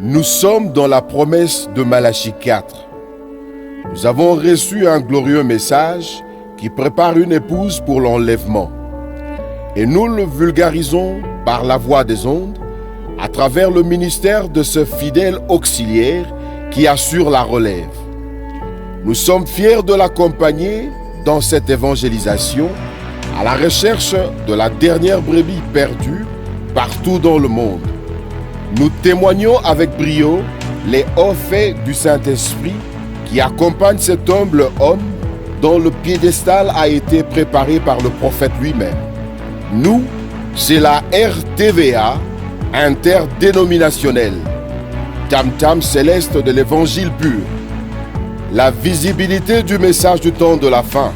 Nous sommes dans la promesse de Malachie 4. Nous avons reçu un glorieux message qui prépare une épouse pour l'enlèvement. Et nous le vulgarisons par la voix des ondes, à travers le ministère de ce fidèle auxiliaire qui assure la relève. Nous sommes fiers de l'accompagner dans cette évangélisation à la recherche de la dernière brebis perdue partout dans le monde. Nous témoignons avec brio les hauts faits du Saint-Esprit qui accompagnent cet humble homme dont le piédestal a été préparé par le prophète lui-même. Nous, c'est la RTVA interdénominationnelle, tam-tam céleste de l'évangile pur, la visibilité du message du temps de la fin.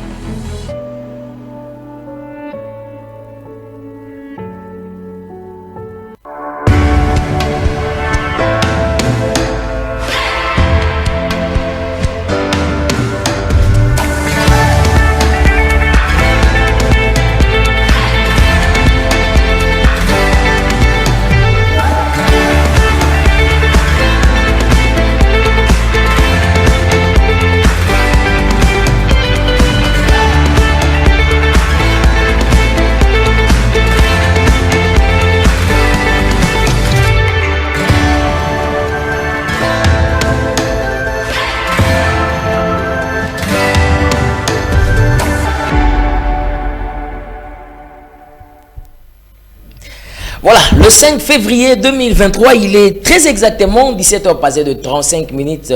Voilà, le 5 février 2023, il est très exactement 17h passées de 35 minutes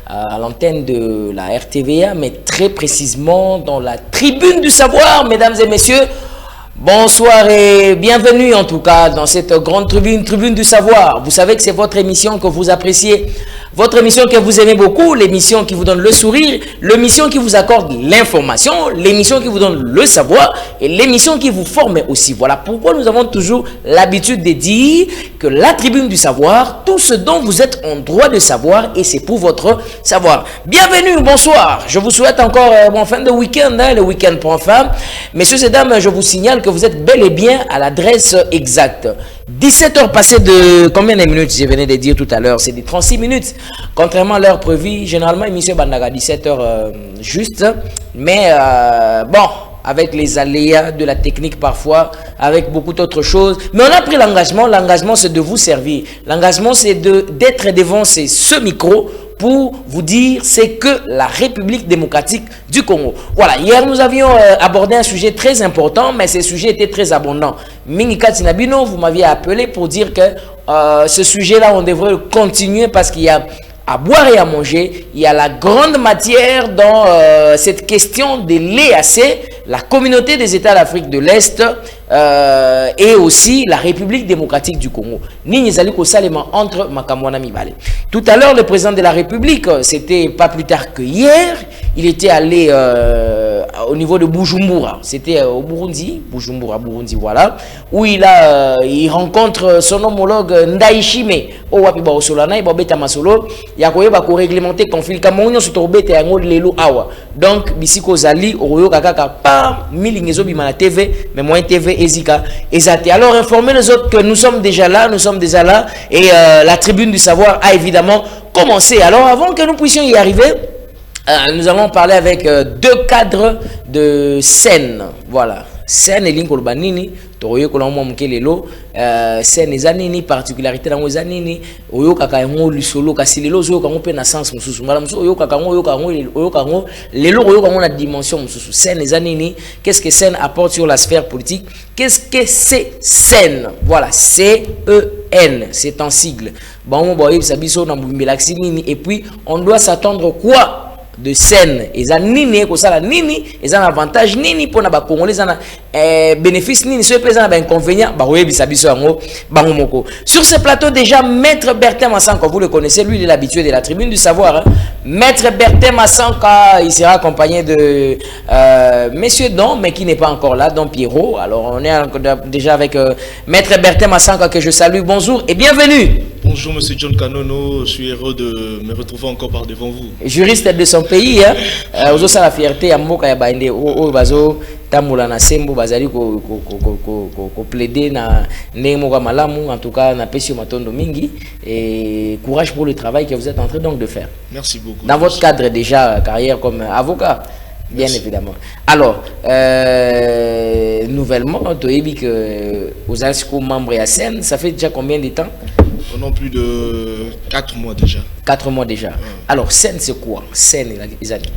à l'antenne de la RTVA, mais très précisément dans la tribune du savoir, mesdames et messieurs. Bonsoir et bienvenue en tout cas dans cette grande tribune du savoir. Vous savez que c'est votre émission que vous appréciez, votre émission que vous aimez beaucoup, l'émission qui vous donne le sourire, l'émission qui vous accorde l'information, l'émission qui vous donne le savoir et l'émission qui vous forme aussi. Voilà pourquoi nous avons toujours l'habitude de dire que la tribune du savoir, tout ce dont vous êtes en droit de savoir et c'est pour votre savoir. Bienvenue, bonsoir. Je vous souhaite encore bon fin de week-end, le week-end prend fin. Messieurs et dames, je vous signale que vous êtes bel et bien à l'adresse exacte. 17h passées de combien de minutes? Je venais de dire tout à l'heure, c'est des 36 minutes. Contrairement à l'heure prévue, généralement, émission Bandaga 17h juste. Mais bon, avec les aléas de la technique parfois, avec beaucoup d'autres choses. Mais on a pris l'engagement. L'engagement, c'est de vous servir. L'engagement, c'est d'être devant ce micro pour vous dire c'est que la République démocratique du Congo. Voilà, hier nous avions abordé un sujet très important, mais ce sujet était très abondant. Minika Tinabino, vous m'aviez appelé pour dire que ce sujet-là, on devrait continuer parce qu'il y a à boire et à manger. Il y a la grande matière dans cette question de l'EAC, la communauté des États d'Afrique de l'Est et aussi la République démocratique du Congo. Entre Makamwana Mibale. Tout à l'heure, le président de la République, c'était pas plus tard que hier, il était allé au niveau de Bujumbura. C'était au Burundi, Bujumbura, Burundi, voilà, où il rencontre son homologue Ndayishime au Wapiba Osolana, il va beta masolo, il y a quoi réglementer conflit kamonyo sur tobete yango lelo awa. Donc bisiko zali oyo kakaka pas milingezo bimana TV, mais moins TV ezika ezate. Alors informer les autres que nous sommes déjà là et la tribune du savoir a évidemment commencé. Alors avant que nous puissions y arriver, nous allons parler avec deux cadres de scène. Voilà, scène et Linkolbanini, Toroyo Kolamo Mkelelo, scène et Zanini, particularité dans les Zanini, Oyo Kakayo, Lusolo, Kassilelo, Oyo Kamo Penasans, Moussou, Madame Oyo Kakamo, Oyo Kamo, Lelo, Oyo Kamo, la dimension Moussou, scène et Zanini. Qu'est-ce que scène apporte sur la sphère politique? Qu'est-ce que c'est scène? Voilà, C-E-N, c'est un sigle. Bon, et puis on doit s'attendre quoi de scène? Et ça nini ko sala nini, et ça un avantage nini pour na ba congolais, ça bénéfice nini, ce présent ba inconvénient ba oyebisa biso yango bango moko. Sur ce plateau déjà maître Bertin Massanka, vous le connaissez, lui il est l'habitué de la tribune du savoir, hein. Maître Bertin Massanka, il sera accompagné de monsieur Don, mais qui n'est pas encore là, Don Pierrot. Alors on est déjà avec maître Bertin Massanka que je salue. Bonjour et bienvenue. Bonjour monsieur John Kanono, je suis heureux de me retrouver encore par devant vous. Juriste de son pays, hein. Ozo la fierté à Moka ya Bainde, o bazo tamoula na sembo bazali ko plaider na nemo malamu. En tout cas, na pesio matondo mingi et courage pour le travail que vous êtes en train donc de faire. Merci beaucoup. Dans votre cadre déjà carrière comme avocat. Bien évidemment. Alors, nouvellement, tu as dit que vous êtes membre à Sen, ça fait déjà combien de temps? On a plus de 4 mois déjà. 4 mois déjà. Ouais. Alors, Sen, c'est quoi? Sen, les amis.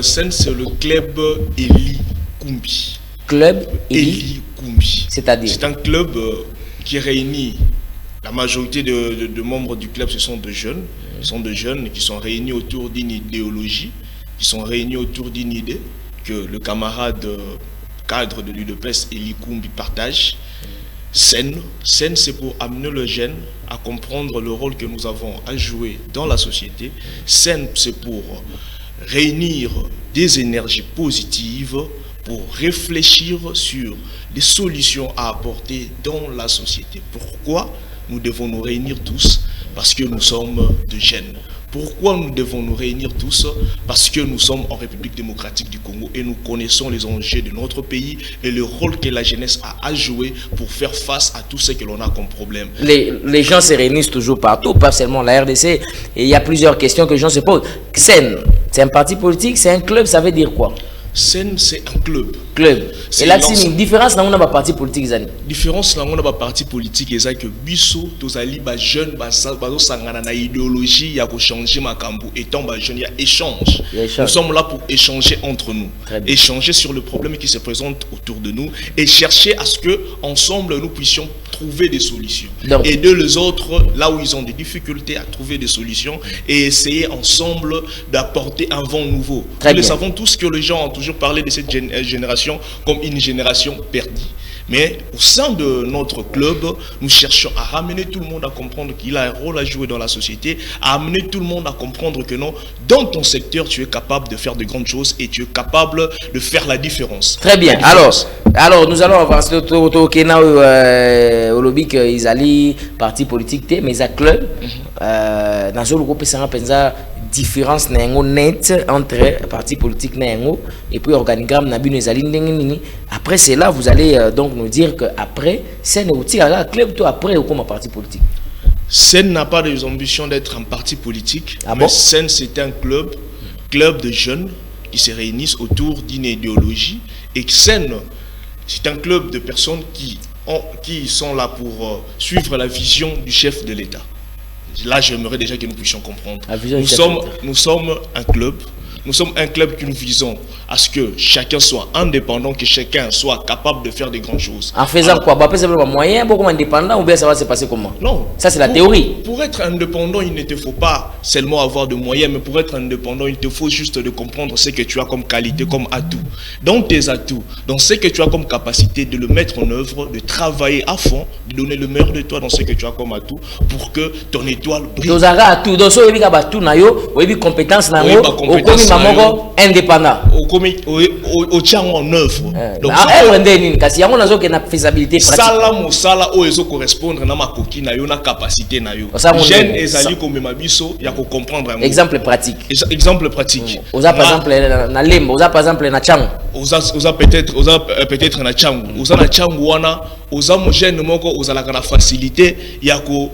Sen, c'est le club Eli Kumbi. Club Eli Kumbi. C'est-à-dire? C'est un club qui réunit la majorité de membres du club, ce sont des jeunes. Ce sont des jeunes qui sont réunis autour d'une idéologie. Qui sont réunis autour d'une idée que le camarade cadre de l'UDPS, Eli Kumbi, partage. Sen, c'est pour amener le jeune à comprendre le rôle que nous avons à jouer dans la société. Sen, c'est pour réunir des énergies positives pour réfléchir sur les solutions à apporter dans la société. Pourquoi nous devons nous réunir tous? Parce que nous sommes des jeunes. Pourquoi nous devons nous réunir tous? Parce que nous sommes en République démocratique du Congo et nous connaissons les enjeux de notre pays et le rôle que la jeunesse a à jouer pour faire face à tout ce que l'on a comme problème. Les gens se réunissent toujours partout, pas seulement la RDC. Et il y a plusieurs questions que les gens se posent. Sen, c'est un parti politique, c'est un club, ça veut dire quoi? Sen, c'est un club. Et là, c'est une différence dans un parti politique. Différence dans un parti politique, c'est que biso, tozali ba jeune, bazo sangana na idéologie, ya ko changer makambu. Étant ba jeune, il y a échange. Nous sommes là pour échanger entre nous, échanger sur le problème qui se présente autour de nous et chercher à ce que ensemble nous puissions trouver des solutions. Donc, aider les autres là où ils ont des difficultés à trouver des solutions et essayer ensemble d'apporter un vent nouveau. Nous le savons tous que les gens ont toujours parlé de cette génération comme une génération perdue. Mais au sein de notre club, nous cherchons à ramener tout le monde à comprendre qu'il a un rôle à jouer dans la société, à amener tout le monde à comprendre que non, dans ton secteur, tu es capable de faire de grandes choses et tu es capable de faire la différence. Très bien. Alors, nous allons avancer au Kenya au lobby qu'ils allaient parti politique, mais à club. Dans ce groupe, c'est un différence net entre parti politique et puis organigramme Nabino Ezali. Après cela, vous allez donc nous dire que après, c'est un club tout après ou comme un parti politique. Sen n'a pas des ambitions d'être un parti politique, mais Sen c'est un club de jeunes qui se réunissent autour d'une idéologie et Sen c'est un club de personnes qui sont là pour suivre la vision du chef de l'État. Là, j'aimerais déjà que nous puissions comprendre. Nous sommes un club. Nous sommes un club qui nous visons à ce que chacun soit indépendant, que chacun soit capable de faire des grandes choses. En faisant quoi? C'est un moyen beaucoup indépendant ou bien ça va se passer comment? Non. Ça, c'est la théorie. Pour être indépendant, il ne te faut pas seulement avoir de moyens, mais pour être indépendant, il te faut juste de comprendre ce que tu as comme qualité, comme atout. Donc, tes atouts, dans ce que tu as comme capacité, de le mettre en œuvre, de travailler à fond, de donner le meilleur de toi dans ce que tu as comme atout pour que ton étoile brille. Donc, so, il y a des compétences, indépendant. Au tient en œuvre. Donc, faisabilité pratique. Sala oezo correspondre na makoki na yo na capacité na yo. Jeune ezali comme mabiso ya ko comprendre. Exemple pratique. Exemple pratique. Oza par exemple na lembo, oza par exemple na changu. Oza peut-être na changu. Oza na changu wana, oza mo jeune moko ozala kana facilité ya ko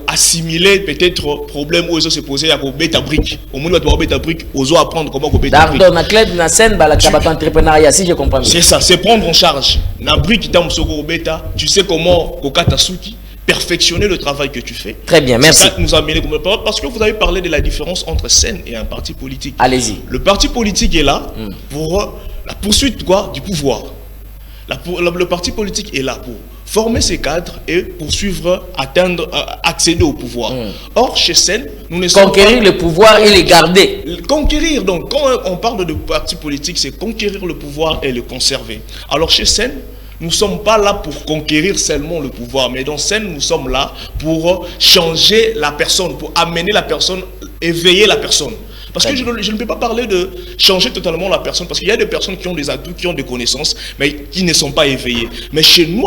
assimiler peut-être problème où ils se poser à bêta brique au monde va bêta brique aux apprendre comment bêta brique dans la clé de la scène la entrepreneuriat si je comprends bien. C'est ça, c'est prendre en charge la brique dans soko bêta, tu sais comment kokata suki perfectionner le travail que tu fais. Très bien, merci. Ça nous a amené comme parole parce que vous avez parlé de la différence entre scène et un parti politique. Allez-y. Le parti politique est là pour la poursuite du pouvoir. Le parti politique est là pour former ses cadres et poursuivre, accéder au pouvoir. Or, chez Sen, nous ne sommes conquérir le pouvoir et le garder. Conquérir, donc, quand on parle de parti politique, c'est conquérir le pouvoir et le conserver. Alors, chez Sen, nous ne sommes pas là pour conquérir seulement le pouvoir, mais dans Sen, nous sommes là pour changer la personne, pour amener la personne, éveiller la personne. Parce que je ne peux pas parler de changer totalement la personne, parce qu'il y a des personnes qui ont des atouts, qui ont des connaissances, mais qui ne sont pas éveillées. Mais chez nous,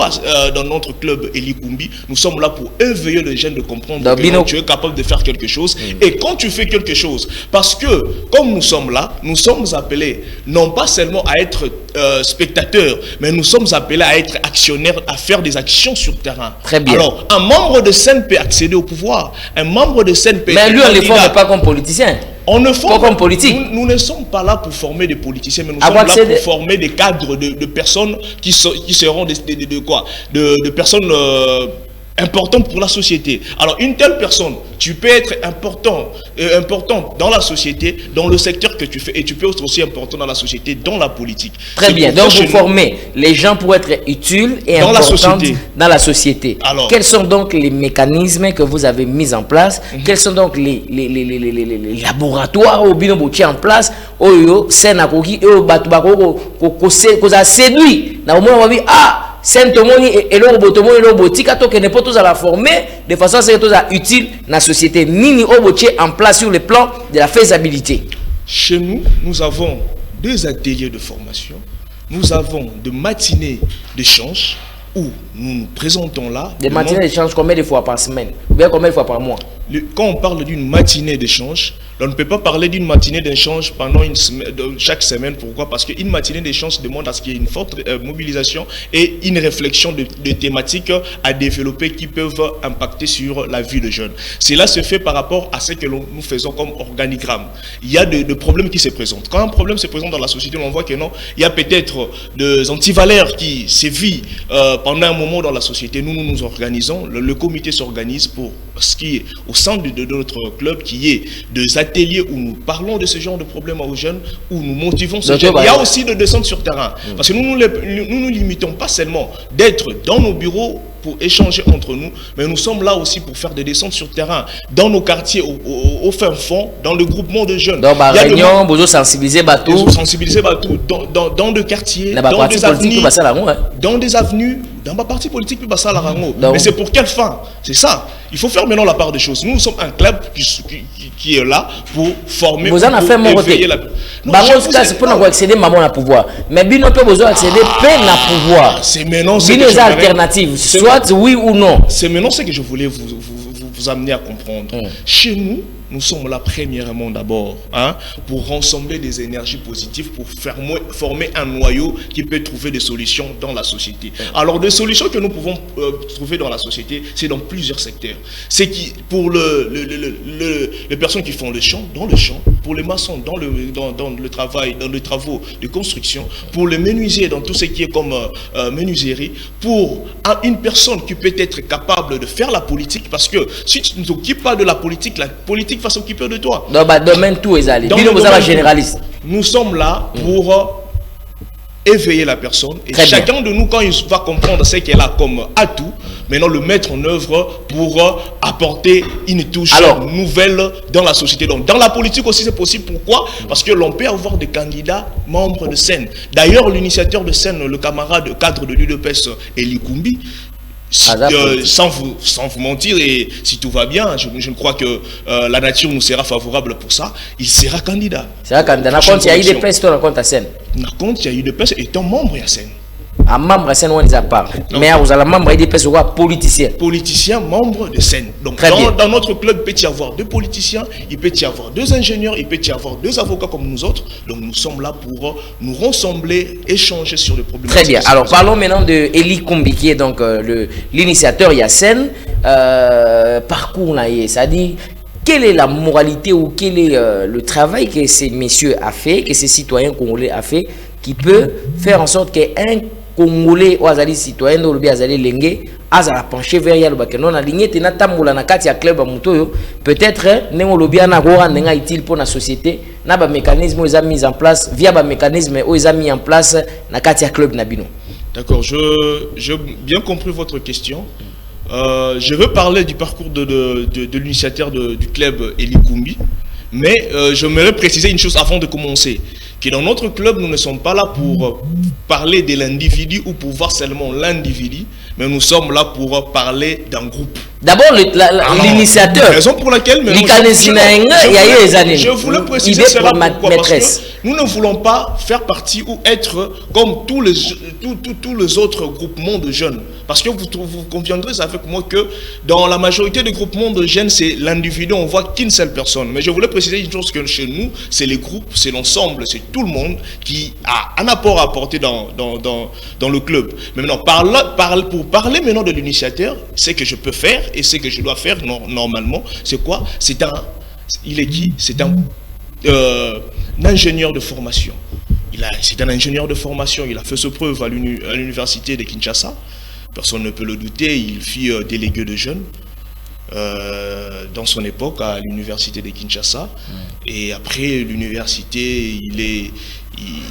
dans notre club Elikumbi, nous sommes là pour éveiller les jeunes, de comprendre que tu es capable de faire quelque chose. Et quand tu fais quelque chose, parce que comme nous sommes là, nous sommes appelés non pas seulement à être spectateurs, mais nous sommes appelés à être actionnaires, à faire des actions sur le terrain. Très bien. Alors, un membre de scène peut accéder au pouvoir. Un membre de scène peut... Mais lui, on ne les forme pas comme politicien. On ne forme pas comme politique. Nous ne sommes pas là pour former des politiciens, mais nous sommes là pour former des cadres de personnes qui seront de personnes importante pour la société. Alors, une telle personne, tu peux être important dans la société, dans le secteur que tu fais, et tu peux être aussi important dans la société, dans la politique. Très bien. Donc, vous formez les gens pour être utiles et importants dans la société. Alors, quels sont donc les mécanismes que vous avez mis en place? Quels sont donc les laboratoires au binoboutier en place? Séduit. Saint-Tomoni et l'Orobotomo et l'Orobotika, qui n'est pas tous à la former de façon à ce que tous à utile dans la société. Nini Obotier en place sur le plan de la faisabilité. Chez nous, nous avons 2 ateliers de formation. Nous avons de matinées d'échange où nous nous présentons là. Des matinées d'échange combien de fois par semaine? Ou bien combien de fois par mois? Quand on parle d'une matinée d'échange, on ne peut pas parler d'une matinée d'échange pendant chaque semaine. Pourquoi? Parce qu'une matinée d'échange demande à ce qu'il y ait une forte mobilisation et une réflexion de thématiques à développer qui peuvent impacter sur la vie de jeunes. Cela se fait par rapport à ce que nous faisons comme organigramme. Il y a des problèmes qui se présentent. Quand un problème se présente dans la société, on voit que non, il y a peut-être des antivaleurs qui sévissent pendant un moment dans la société. Nous nous organisons, le comité s'organise pour ce qui est au sein de notre club, qui est des ateliers où nous parlons de ce genre de problèmes aux jeunes, où nous motivons ces jeunes. Il y a aussi de descendre sur terrain. Parce que nous nous limitons pas seulement d'être dans nos bureaux pour échanger entre nous, mais nous sommes là aussi pour faire des descentes sur terrain, dans nos quartiers, au fin fond, dans le groupement de jeunes. Dans ma réunion, vous sensibilisez Batou. Sensibiliser Batou dans des quartiers, dans des avenues, dans ma partie politique, puis ça la rango. Mais c'est pour quelle fin? C'est ça. Il faut faire maintenant la part des choses. Nous sommes un club qui est là pour former. Vous en avez fait mon côté. C'est pour accéder à pouvoir. Mais bien on peut vous accéder peine à pouvoir. C'est maintenant des alternatives. Soit oui ou non. C'est maintenant ce que je voulais vous amener à comprendre. Chez nous, nous sommes là premièrement d'abord pour rassembler des énergies positives, pour former un noyau qui peut trouver des solutions dans la société. Alors, des solutions que nous pouvons trouver dans la société, c'est dans plusieurs secteurs. C'est pour les personnes qui font le champ, dans le champ, pour les maçons, dans le travail, dans les travaux de construction, pour les menuisiers, dans tout ce qui est comme menuiserie, pour une personne qui peut être capable de faire la politique, parce que si tu ne t'occupes pas de la politique va s'occuper de toi. Dans le domaine tout est allé. Généraliste. Nous sommes là pour éveiller la personne. Et chacun de nous, quand il va comprendre ce qu'elle a comme atout, maintenant le mettre en œuvre pour apporter une touche nouvelle dans la société. Donc dans la politique aussi c'est possible. Pourquoi? Parce que l'on peut avoir des candidats membres de scène. D'ailleurs, l'initiateur de scène, le camarade cadre de l'UDPS, Elikumbi, sans vous mentir, et si tout va bien, je crois que la nature nous sera favorable pour ça, il sera candidat. C'est un candidat. Il y a eu des pestes dans la scène. Il y a eu des pestes étant membre de la scène. Un membre de scène, on les a pas. Mais vous avez membre des pestes, politicien. Politicien, membre de scène. Donc dans notre club, il peut y avoir 2 politiciens, il peut y avoir 2 ingénieurs, il peut y avoir 2 avocats comme nous autres. Donc nous sommes là pour nous rassembler, échanger sur les problèmes. Très bien. Alors parlons maintenant de Elikumbi, qui est donc l'initiateur Yassen. Parcours là, c'est-à-dire quelle est la moralité ou quel est le travail que ces messieurs a fait, que ces citoyens congolais a fait, qui peut faire en sorte qu'un Congolais ou azali citoyen ou bien azali lengue azala pencher vers yalo bakeno na ligne tena tambola na kati ya club mutoyo peut-être nengo lobia na gora nenga utile pour la société na ba mécanisme ils ont mis en place via ba mécanisme ils ont mis en place na kati ya club nabino. D'accord, j'ai bien compris votre question. Je veux parler du parcours de l'initiateur du club Elikumbi, mais j'aimerais préciser une chose avant de commencer. Que dans notre club, nous ne sommes pas là pour parler de l'individu ou pour voir seulement l'individu, mais nous sommes là pour parler d'un groupe. D'abord, l'initiateur. Raison pour laquelle je voulais préciser cela pourquoi, parce que nous ne voulons pas faire partie ou être comme tous les autres groupements de jeunes. Parce que vous conviendrez avec moi que dans la majorité des groupements de jeunes, c'est l'individu, on voit qu'une seule personne. Mais je voulais préciser une chose, que chez nous, c'est les groupes, c'est l'ensemble, c'est tout le monde qui a un apport à apporter dans le club. Mais maintenant, pour parler maintenant de l'initiateur, ce que je peux faire et ce que je dois faire normalement, c'est quoi? Il est qui? C'est un ingénieur de formation. C'est un ingénieur de formation. Il a fait ses preuves à l'université de Kinshasa. Personne ne peut le douter. Il fut délégué de jeunes dans son époque à l'université de Kinshasa. Et après l'université,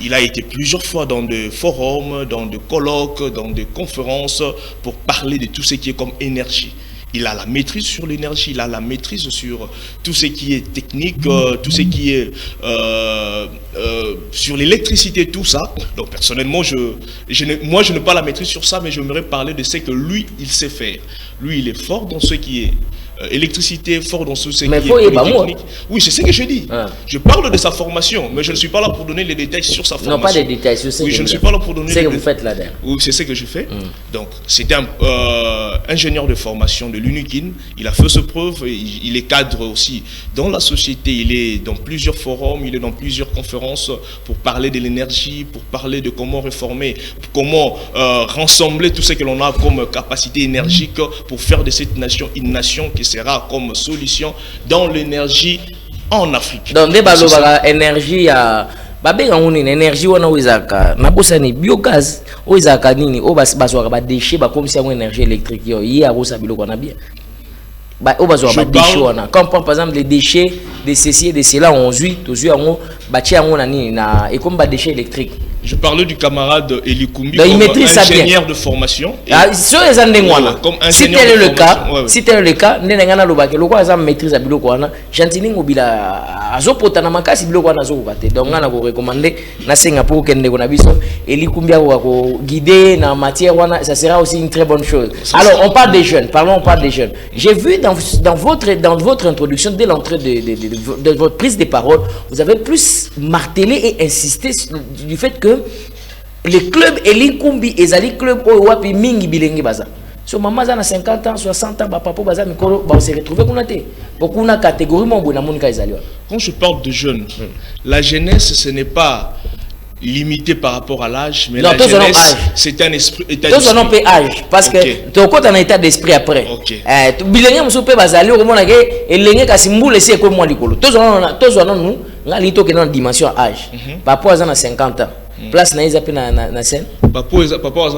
il a été plusieurs fois dans des forums, dans des colloques, dans des conférences pour parler de tout ce qui est comme énergie. Il a la maîtrise sur l'énergie, il a la maîtrise sur tout ce qui est technique, tout ce qui est sur l'électricité, tout ça. Donc personnellement, moi je n'ai pas la maîtrise sur ça, mais j'aimerais parler de ce que lui, il sait faire. Lui, il est fort dans ce qui est électricité, fort dans ce qui est technique. Oui, c'est ce que je dis. Je parle de sa formation, mais je ne suis pas là pour donner les détails sur sa formation. Non, pas des détails sur ce que je ne suis pas là pour donner les détails. C'est ce que vous faites là-dedans. Oui, c'est ce que je fais. Donc, c'est un ingénieur de formation de l'UNIKIN. Il a fait ses preuves. Il est cadre aussi dans la société. Il est dans plusieurs forums, il est dans plusieurs conférences pour parler de l'énergie, pour parler de comment réformer, comment rassembler tout ce que l'on a comme capacité énergique pour faire de cette nation une nation qui sera comme solution dans l'énergie en Afrique. Donc, l'énergie à babenga nguni énergie wana wizaka nabosa ni biogaz wizaka nini o baswa ba déchets ba comme si une énergie électrique yo yi akosa biloko na bien ba o baswa ba déchets wana comme par exemple les déchets de ceci et de cela on zui yango ba tia yango na nini na et comme ba déchets électriques. Je parlais du camarade Eli Kumbi comme ingénieur de formation. Sur les angénieurs, si tel est le cas, si tel est le cas, n'engana lobake, le quoi ça maîtrise à biloko wana, gentili ngobila azopota na makasi biloko wana azokate. Donc ngana ko recommander na Singapour kende ko na biso Eli Kumbi ko guider na matière wana, ça sera aussi une très bonne chose. Alors on parle des jeunes, on parle des jeunes. J'ai vu dans votre introduction dès l'entrée de votre prise de parole, vous avez plus martelé et insisté du fait que les clubs Eli Kumbi ezali club oyo wapi mingi bilengi baza. So maman za na 50 ans, 60 ans, papa baza mikolo ba se retrouver kuna te. Beaucoup na catégorie mon bona monika ezali. Quand je parle de jeunes, la jeunesse ce n'est pas limité par rapport à l'âge, mais non, la jeunesse c'est un esprit état d'esprit. Tous on peut âge parce que tu es en état d'esprit après. Bilengi muso pe bazali o mona ke elenge kasi mbule se ko mo likolo. Tous on nous ngali to ke na dimension âge. Papa za na 50 ans. Place na iza pe na scène.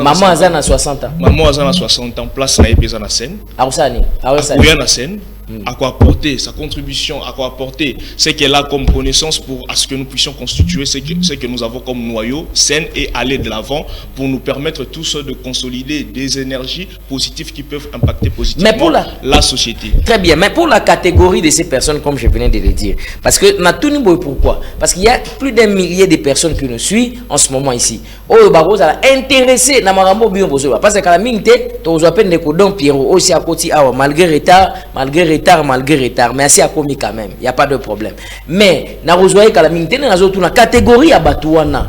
Maman aza na 60 ans. Maman aza na 60 ans. Place na epeza na scène. Arusani. Akuya na scène. À quoi apporter sa contribution, à quoi apporter ce qu'elle a comme connaissance pour à ce que nous puissions constituer ce que nous avons comme noyau sain et aller de l'avant pour nous permettre tous de consolider des énergies positives qui peuvent impacter positivement la société. Très bien, mais pour la catégorie de ces personnes, comme je venais de le dire, parce que pourquoi? Parce qu'il y a plus d'un millier de personnes qui nous suivent en ce moment ici. Oh, intéressé parce que la mingte, tu as peine de codon Pierrot aussi à côté malgré retard, mais assez à commis quand même, il n'y a pas de problème. Mais, na rejoye calamité, na zotu na catégorie à Batouana,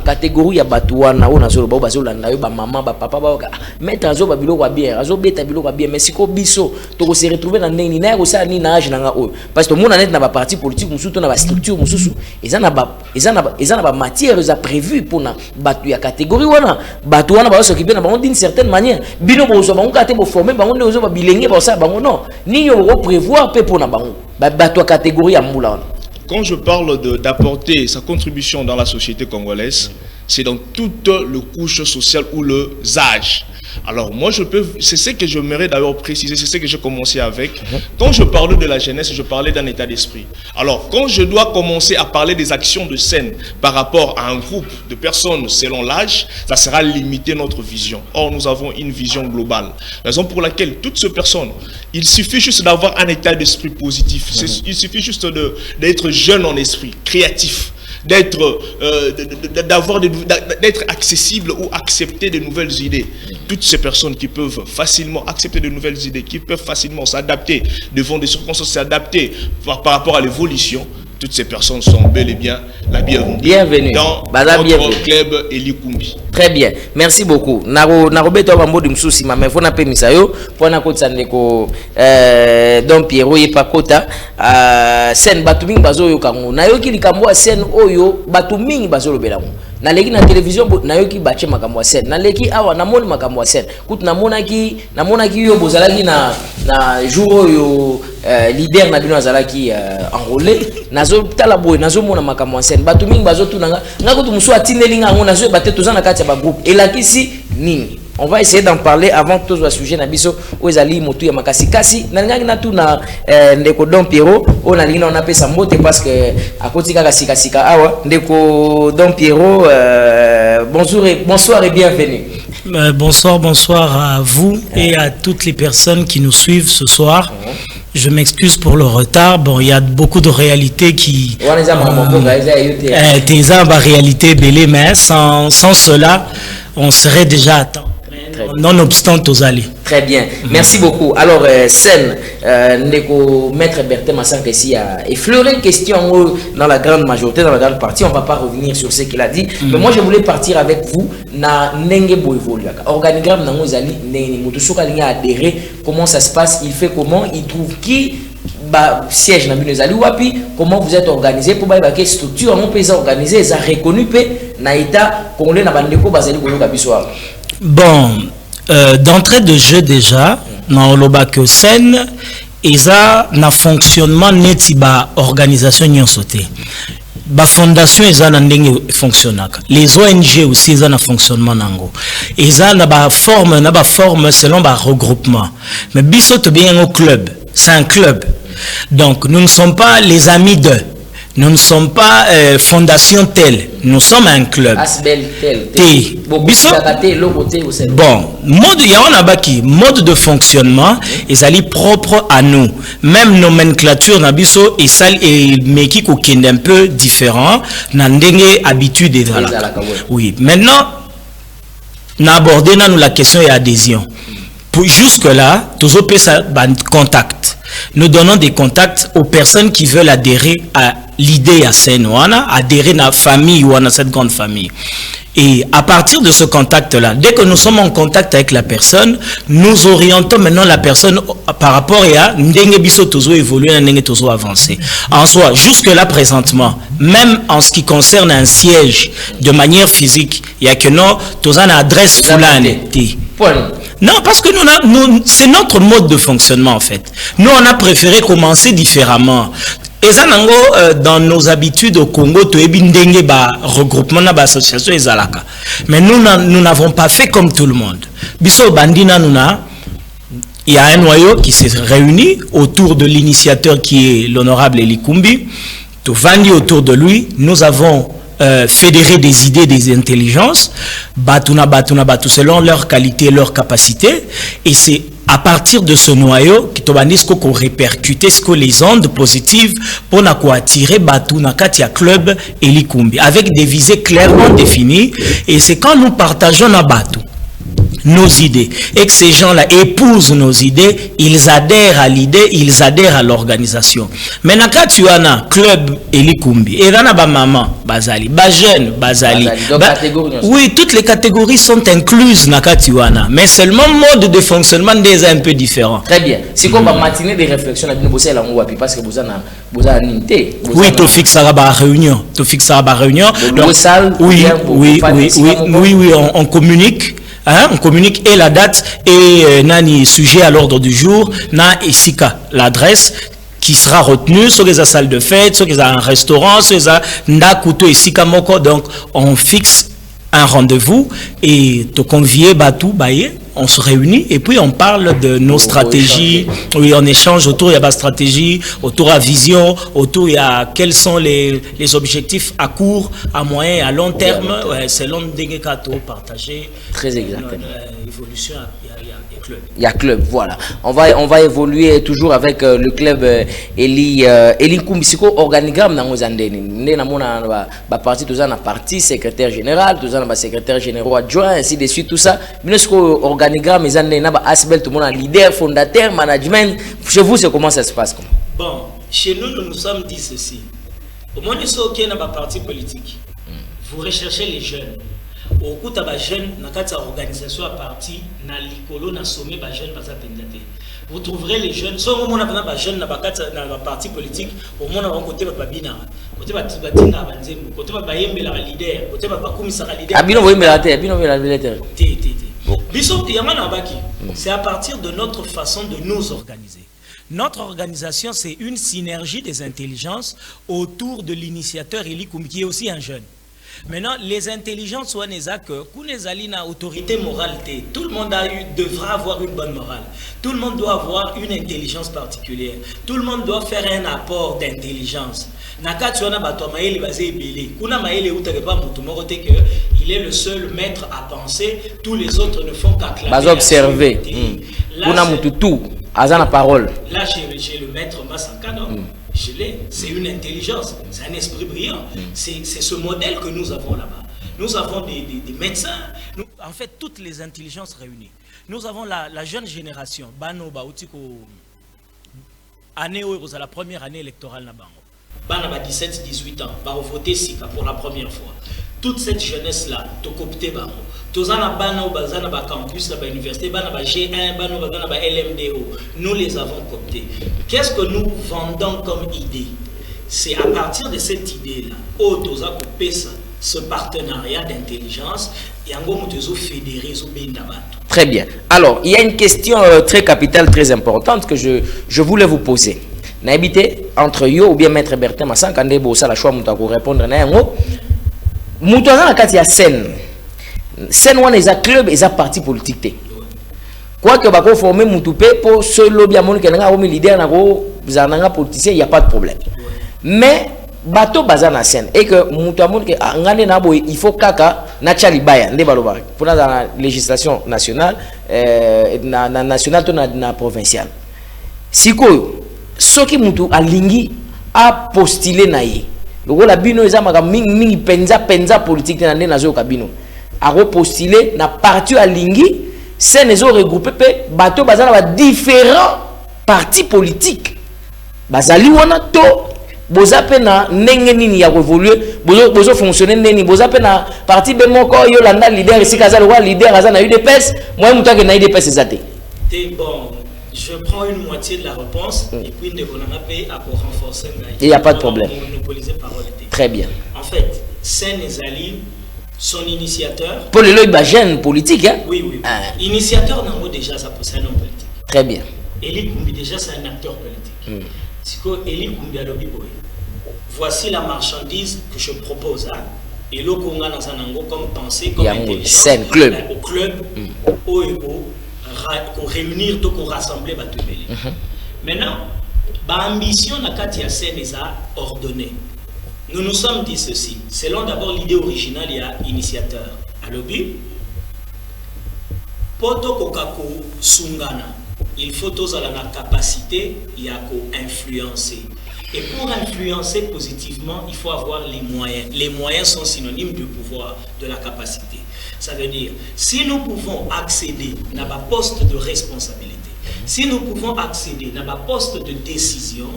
on a zolo bazola na yo ba maman ba papa ba mettre azo ba biloko bien, azo beta biloko bien, mais siko biso to se retrouver na nini na ko sa ni na âge na o parce que mon net na ba parti politique musutu na ba structure mususu, ezana ba matière za prévu pour na batu ya catégorie wana, Batouana ba s'occuper na ba d'une certaine manière, bino bo so ba on kate bo former ba on zo ba bilenge ba ça ba non, ni yo prévoir catégorie à moula. Quand je parle d'apporter sa contribution dans la société congolaise, c'est dans toutes les couches sociales ou les âges. Alors moi c'est ce que j'aimerais d'abord préciser, c'est ce que j'ai commencé avec. Quand je parlais de la jeunesse, je parlais d'un état d'esprit. Alors quand je dois commencer à parler des actions de scène par rapport à un groupe de personnes selon l'âge, ça sera limiter notre vision. Or nous avons une vision globale. Raison pour laquelle toutes ces personnes, il suffit juste d'avoir un état d'esprit positif. Il suffit juste d'être jeune en esprit, créatif. d'être accessible ou accepter de nouvelles idées. Toutes ces personnes qui peuvent facilement accepter de nouvelles idées, qui peuvent facilement s'adapter devant des circonstances, s'adapter par rapport à l'évolution, toutes ces personnes sont bel et bien la bienvenue dans notre club Elikumbi. Très bien, merci beaucoup. Narobeto Bambo Dimsusi, ma mère, fona pe misayo, fona kotsandeko Don Pierrot et Pakota, sen batuming bazo yo kango. Nayoki likambo sen oyo batuming bazo lobelamu. Naleki na télévision nayoki bache makambo sen. Naleki awa namoni makambo sen. Kut namonaki yo bozalaki na jour yo leader na bino azalaki enrôlé. Nazo tala boy nazo mona makambo sen. Batuming bazo tunanga. Ngako tumuso atinelinga ngo nazo baté tozana kati ya groupe. Et là ici nini. On va essayer d'en parler avant que tout sujet na biso ozali motu ya makasi kasi nalingaki na tu na ndeko Don Pierrot on a lingina on appelle ça mote parce que à côté kasika sika awa ndeko Don Pierrot bonsoir et bienvenue. Bonsoir à vous et à toutes les personnes qui nous suivent ce soir. Je m'excuse pour le retard. Bon, il y a beaucoup de réalités qui réalité belé, mais sans cela on serait déjà à temps. Nonobstant aux alliés. Très bien, merci beaucoup. Alors, Sen, Maître Bertin Massank ici a effleuré une question dans la grande majorité, dans la grande partie. On ne va pas revenir sur ce qu'il a dit. Mais moi, je voulais partir avec vous. Na Nenge Boevoluaka. Organigramme Nango Zali, Mutusuka Linga adhéré. Comment ça se passe? Il fait comment? Il trouve qui? Siège na bino ezali wapi, comment vous êtes organisé pour ba ke structure on peut organiser ça reconnu pe na état congolais na bandeko bazali koloka biso. Bon, d'entrée de jeu déjà, dans le Sen, eza na fonctionnement neti ba organisation nyonsoté. Ba fondation eza na ndenge fonctionnaka. Les ONG aussi eza na fonctionnement nango. Eza na ba forme selon ba regroupement. Mais biso to bien au club, c'est un club. Donc nous ne sommes pas les amis d'eux. Nous ne sommes pas fondation telle, nous sommes un club. Bon, mode de fonctionnement est propre à nous. Même nomenclature nabiso et meki ko kende un peu différent, n'andenge habitude et voilà. Oui, maintenant n'a abordé nous la question et adhésion. Jusque là, tous au contact. Nous donnons des contacts aux personnes qui veulent adhérer à l'idée à Seine-Ouana, adhérer à la famille ou à cette grande famille. Et à partir de ce contact-là, dès que nous sommes en contact avec la personne, nous orientons maintenant la personne par rapport à Ndenge Biso Tozo évoluer, Ndenge Tozo avancer. En soi, jusque-là présentement, même en ce qui concerne un siège de manière physique, il y a que non, Tozo a une adresse fulane. Non, parce que c'est notre mode de fonctionnement en fait. Nous, on a préféré commencer différemment. Et ça, dans nos habitudes au Congo, tu as regroupement d'associations et zalaka. Mais nous n'avons pas fait comme tout le monde. Biso Bandina il y a un noyau qui s'est réuni autour de l'initiateur qui est l'honorable Elikumbi. Tout vandi autour de lui, nous avons fédérer des idées, des intelligences, batuna selon leur qualité, leur capacité, et c'est à partir de ce noyau qui qu'on répercuter ce que les ondes positives pour attirer batuna katia club Elikumbi avec des visées clairement définies, et c'est quand nous partageons na batu nos idées et que ces gens-là épousent nos idées, ils adhèrent à l'idée, ils adhèrent à l'organisation. Maintenant quand tu as un club Elikumbi et là ba maman bazali, ba jeune bazali, oui, toutes les catégories sont incluses na katiwana, mais seulement mode de fonctionnement des un peu différent. Très bien. C'est comme matinée de réflexion na bino bosser la ngwa parce que vous avez nité. Oui, tu fixes à la réunion, donc oui, on communique. On communique et la date et nani sujet à l'ordre du jour na isika l'adresse qui sera retenue sur les salles de fête, sur les un restaurant, sur les ndakuto isika moko. Donc on fixe un rendez-vous et te convier batou baye, on se réunit et puis on parle de nos stratégies. Oui, on échange autour, il y a la stratégie, autour de la vision, autour il y a quels sont les objectifs à court, à moyen et à long terme. Ouais, c'est long de partagé. Très exactement. Évolution. club. Il y a club, voilà. On va évoluer toujours avec le club Eli Kumbisiko organigramme dans nos années. Nous avons parti tout ça na parti secrétaire général, tout ça na secrétaire général adjoint, ainsi de suite tout ça. Nous avons organigramme les années na asbel tout le monde leader, fondateur, management. Chez vous, c'est comment ça se passe? Bon, chez nous, nous nous sommes dit ceci. Au moins, nous sommes qui dans ma parti politique. Vous recherchez les jeunes. Au coup de jeunes, dans cette organisation à partir, dans l'école, dans le sommet, les jeunes vous trouverez les jeunes. Si on a des jeunes dans la parti politique, au moins on a côté de Babina, côté de Batinga, côté de Bayembe, la leader, côté de Bakoumisa, la leader. Abino voyez la terre, Abino voyez la terre. C'est à partir de notre façon de nous organiser. Notre organisation, c'est une synergie des intelligences autour de l'initiateur Eli Kumbi, qui est aussi un jeune. Maintenant, les intelligences sont des acteurs, autorité morale, tout le monde devra avoir une bonne morale. Tout le monde doit avoir une intelligence particulière. Tout le monde doit faire un apport d'intelligence. Il est le seul maître à penser, tous les autres ne font qu'acclamer. Observer. Azana parole. Là, chez le maître Massaka, c'est une intelligence, c'est un esprit brillant. C'est ce modèle que nous avons là-bas. Nous avons des médecins, en fait, toutes les intelligences réunies. Nous avons la jeune génération, Bano Bautiko, année où vous la première année électorale là-bas. Bana 17-18 ans, va voter Sika pour la première fois. Toute cette jeunesse-là, Tokopte Bano. Tozana Bana ou Bazana ba campus, la université, Bana ba G1, Bana ba LMDO. Nous les avons cooptés. Qu'est-ce que nous vendons comme idée? C'est à partir de cette idée-là, Otoza Kopesa, ce partenariat d'intelligence, et en gros, nous fédérés au Bendabato. Très bien. Alors, il y a une question très capitale, très importante que je voulais vous poser. N'habitez entre yo ou bien Maître Bertin Massan, quand vous avez la choix de répondre à un mot. Moutouazan, quand il y a scène où les clubs et les partis politiques. Quoi que vous formez Moutoupé pour ce lobby à mon leader, politicien, il n'y a pas de problème. Mais, bateau bazar na scène et que Moutouamon, il faut kaka Nachali Baya, pour la législation nationale, nationale ou provinciale. Si ce qui Moutou a lingi a postulé naïe. Le la bino ezama mingi penza politique na nazo kabino. A repostulé na parti à lingi, c'est les regroupé bateau bazana ba différents partis politiques. Bazali wana to boza pe na ndenge nini ya évoluer, bozo fonctionner neni, boza pe na parti be moko yo landa leader ici kaza le leader aza na UDPS, moi mutake na UDPS ezate. Bon, je prends une moitié de la réponse et puis de pour renforcer. Il n'y a pas de problème. Très bien. En fait, Sen Ezali, son initiateur. Pour le lobby jeune politique, hein? Oui. Initiateur, non, déjà, ça c'est un homme politique. Très bien. Eli Kumbi, déjà, c'est un acteur politique. C'est que Eli Kumbi a lobby boy. Voici la marchandise que je propose. Et le Congo dans un angle comme pensée, comme intelligence. C'est un club. Au club, pour réunir, pour rassembler. Maintenant, l'ambition de Katia Sen est ordonnée. Nous nous sommes dit ceci. Selon d'abord l'idée originale, il y a initiateur. À l'objet, Poto Kokako Sungana, il faut tous avoir la capacité, il y a qu'à influencer. Et pour influencer positivement, il faut avoir les moyens. Les moyens sont synonymes du pouvoir, de la capacité. Ça veut dire, si nous pouvons accéder à un poste de responsabilité, si nous pouvons accéder à un poste de décision,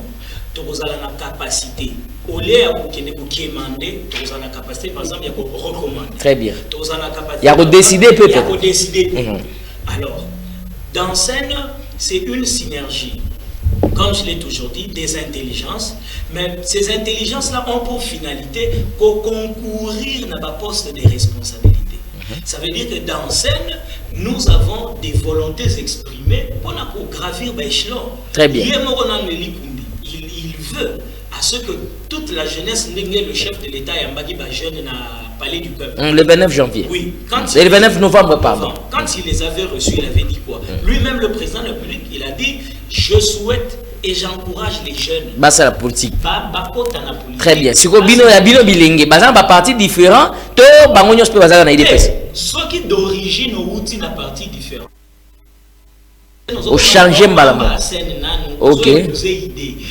nous avons la capacité. Au lieu de la capacité, par exemple, il y a recommander. Très bien. Il y a décider peut-être. Il y a décider. Alors, dans scène, c'est une synergie. Comme je l'ai toujours dit, des intelligences, mais ces intelligences-là ont pour finalité pour concourir dans un poste de responsabilité. Ça veut dire que dans scène, nous avons des volontés exprimées pour gravir l'échelon. Très bien. Il veut à ce que toute la jeunesse n'ait le chef de l'État et un jeune dans le palais du peuple. Le 29 janvier. Oui. Le 29 novembre, pardon. Quand il les avait reçus, il avait dit quoi? Lui-même, le président de la République, il a dit « Je souhaite et j'encourage les jeunes. » Bah, c'est la politique. Politique. Très bien. Si vous avez un bilingue, bah, c'est un parti différent, tout le monde peut faire ça dans l'IDPS. Ceux qui d'origine ont une parti différent. Au changer Mbalamo. Ok.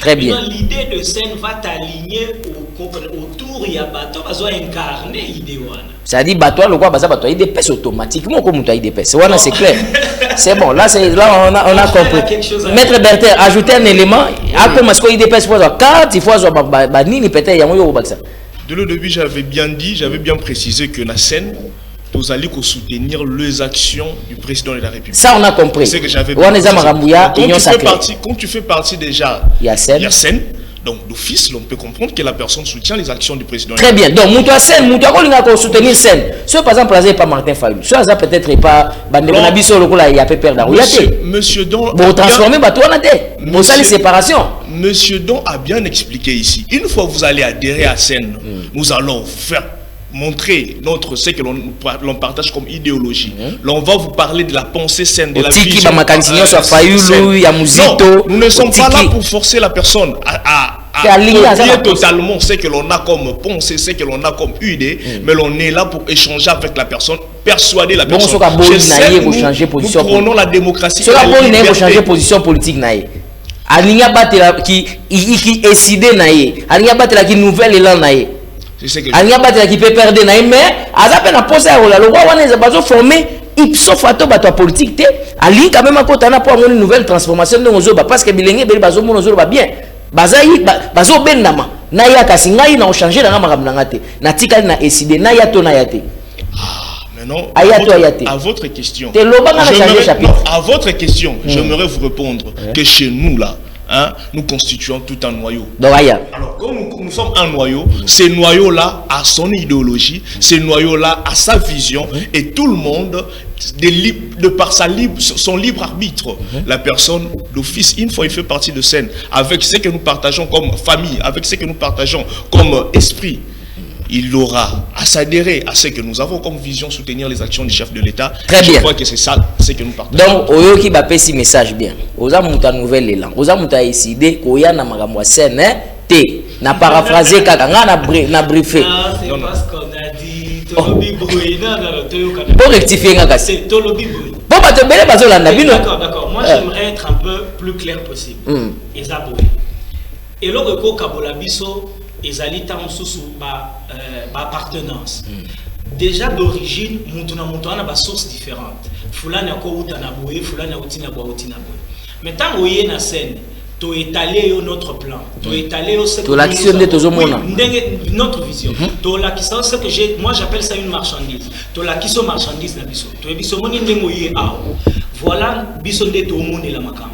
Très bien. L'idée de scène va t'aligner autour il y a bateau, va incarner l'idée. Ça dit bateau, le quoi, bateau, il dépêche automatiquement comme il dépêche. C'est clair. C'est bon, là on a compris. Maître Berther, ajouter un élément. À comment est-ce qu'il dépêche pour ça? 4 fois, nini peut-être il y a un ça. De le début, j'avais bien précisé que la scène, nous allions soutenir les actions du président de la République. Ça, on a compris. C'est que j'avais quand tu fais partie déjà, il y a scène. Donc, d'office, on peut comprendre que la personne soutient les actions du président. Très bien. Donc, Moutoua Sen, Moutoua Kolinga soutenir Sen. Ce par exemple, pas Martin Fayou. Ce peut-être pas Bandebonabiso, il y a peur d'arriver. Monsieur Don. Bon, transformer, toi, on a des. Bon, ça, les séparations. Monsieur Don a bien expliqué ici. Une fois que vous allez adhérer à Sen, nous allons faire montrer ce que l'on partage comme idéologie. Là, on va vous parler de la pensée saine, de la vision. Nous ne sommes pas là pour forcer la personne à copier totalement ce que l'on a comme pensée, ce que l'on a comme idée, mais l'on est là pour échanger avec la personne, persuader la personne. Nous prenons la démocratie. Pour changer position politique. Alinga batela qui décidé naïe. Alinga batela qui nouvelle élan naïe. Alinga batela qui peut perdre naïe, mais azape na posa ola le roi wana ezabazo formé ipso fato bato politique te. Alinga quand même akota na pour une nouvelle transformation de ngozoba parce que bilenge beli bazo mono zoba bien. Bazayi bazo bendama. Na ya kasi ngai na changer na makambo na ngate. Na tikali na décidé na ya to na ya te. Non, à votre question, j'aimerais vous répondre que chez nous là, nous constituons tout un noyau. Alors, comme nous sommes un noyau, ce noyau-là a son idéologie, ce noyau-là a sa vision, et tout le monde, de par son libre arbitre, la personne d'office, une fois il fait partie de scène, avec ce que nous partageons comme famille, avec ce que nous partageons comme esprit, il aura à s'adhérer à ce que nous avons comme vision, soutenir les actions du chef de l'État. Très bien. Je crois que c'est ça ce que nous partageons. Donc, Oyo qui va passer message bien. Oza muta nouvelle élan. Oza muta décidé koya na magamwa scène té. Na paraphraser kaka na briefé. C'est parce qu'on a dit tolobi boyina dans le pour rectifier ngaka. C'est tolobi boy. Bon ba te belé bazo landa bino. D'accord. Moi j'aimerais être un peu plus clair possible. Ezabo. Et le reko kabola biso ezali tant sous appartenance. Déjà d'origine, on a des sources différentes. Fulani a ko utana boye, fulani a utina boye. Mais tant que y na scène, to étaler notre plan, to étaler notre vision. To la qui ce que j'ai, moi j'appelle ça une marchandise. To la qui sont marchandise na biso. To biso moni ndengoye a. Voilà biso de to moni la makamba.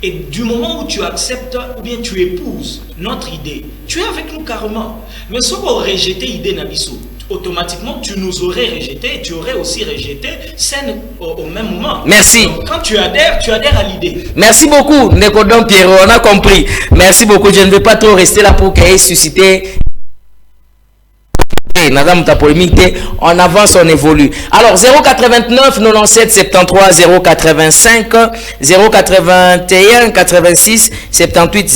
Et du moment où tu acceptes ou bien tu épouses notre idée, tu es avec nous carrément. Mais si on rejetait l'idée Nabiso, automatiquement tu nous aurais rejeté et tu aurais aussi rejeté scène au même moment. Merci. Donc, quand tu adhères à l'idée. Merci beaucoup, Nekodon Pierrot, on a compris. Merci beaucoup. Je ne vais pas trop rester là pour qu'il susciter. On avance, on évolue. Alors 089 97 73 085 081 86 78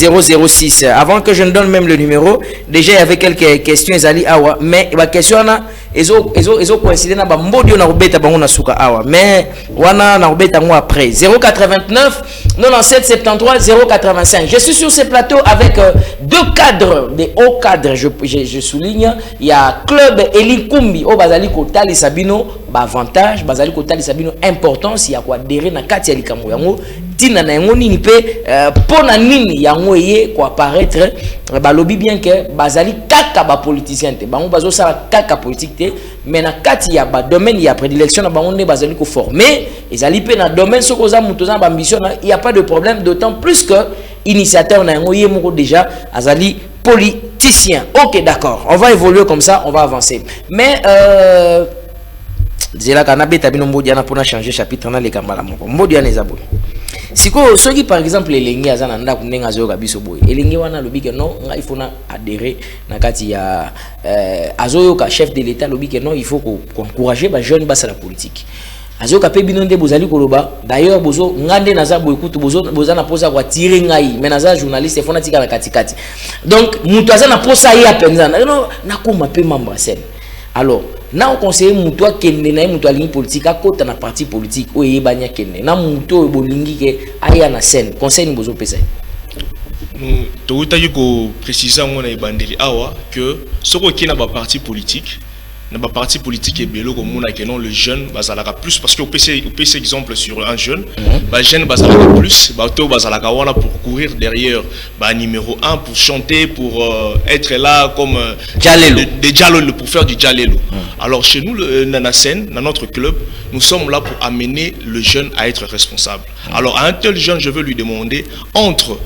006. Avant que je ne donne même le numéro, déjà il y avait quelques questions Zali Awa, mais la question là ils ont coïncidé na ba mbodio na rubeta bango na suka awa, mais wana na rubeta ngo après 089 97 73 085. Je suis sur ce plateau avec deux cadres, des hauts cadres, je souligne. Il y a Club Elikumbi au Bazali Kotali Sabino, avantage, Bazali Kotali Sabino, importance, il y a quoi adhérer na kati ya likambo yango, tina na yango nini pe, pona nini yango yé quoi apparaître, balobi bien que Bazali kaka ba politicien te, bango bazo sa kaka politique te, mais na kati ya ba domaine ya prédilection na bango ne Bazali ko former, ezali pe na domaine sokoza mutoza ba ambition, il y a pas de problème, d'autant plus que initiateur na yango yé moko déjà azali politicien. Ok, d'accord. On va évoluer comme ça, on va avancer. Mais Zela Kanabe Tabino Mbodiana pour changer chapitre dans les Kambala Moko. Mbodiana Ezabo. Siko, ceux qui par exemple les lengi azana nda kunenga zo kabiso boy. Elengi wana lobi que non, il faut na adhérer na kati ya azoyo ka chef de l'état lobi que non, il faut encourager ba jeunes basa la politique. Azo ka pe binonde bozali koloba. D'ailleurs bozo ngande naza boy kutu boza na posa kwa tirer ngai, mais naza journaliste fona tika na kati kati. Donc mutu aza na posa ya penza. Non, na kuma pe membre scène. Alors na on conseiller muto kende na muto ligne politique à côté na parti politique o yebanya kende na muto bolingi ke aya na scène conseil ni bozo pesa to utaki ko préciser ngona ibandeli awa que soko ki na ba parti politique na ba parti politique et belo comme mona que non le jeune bazalaka plus parce que au PC exemple sur un jeune ba jeune bazalaka plus ba to bazalaka wana pour courir derrière ba numéro 1 pour chanter pour être là comme des jalelo pour faire du jalelo. Alors chez nous le Nanasen dans notre club nous sommes là pour amener le jeune à être responsable. Alors à un tel jeune je veux lui demander entre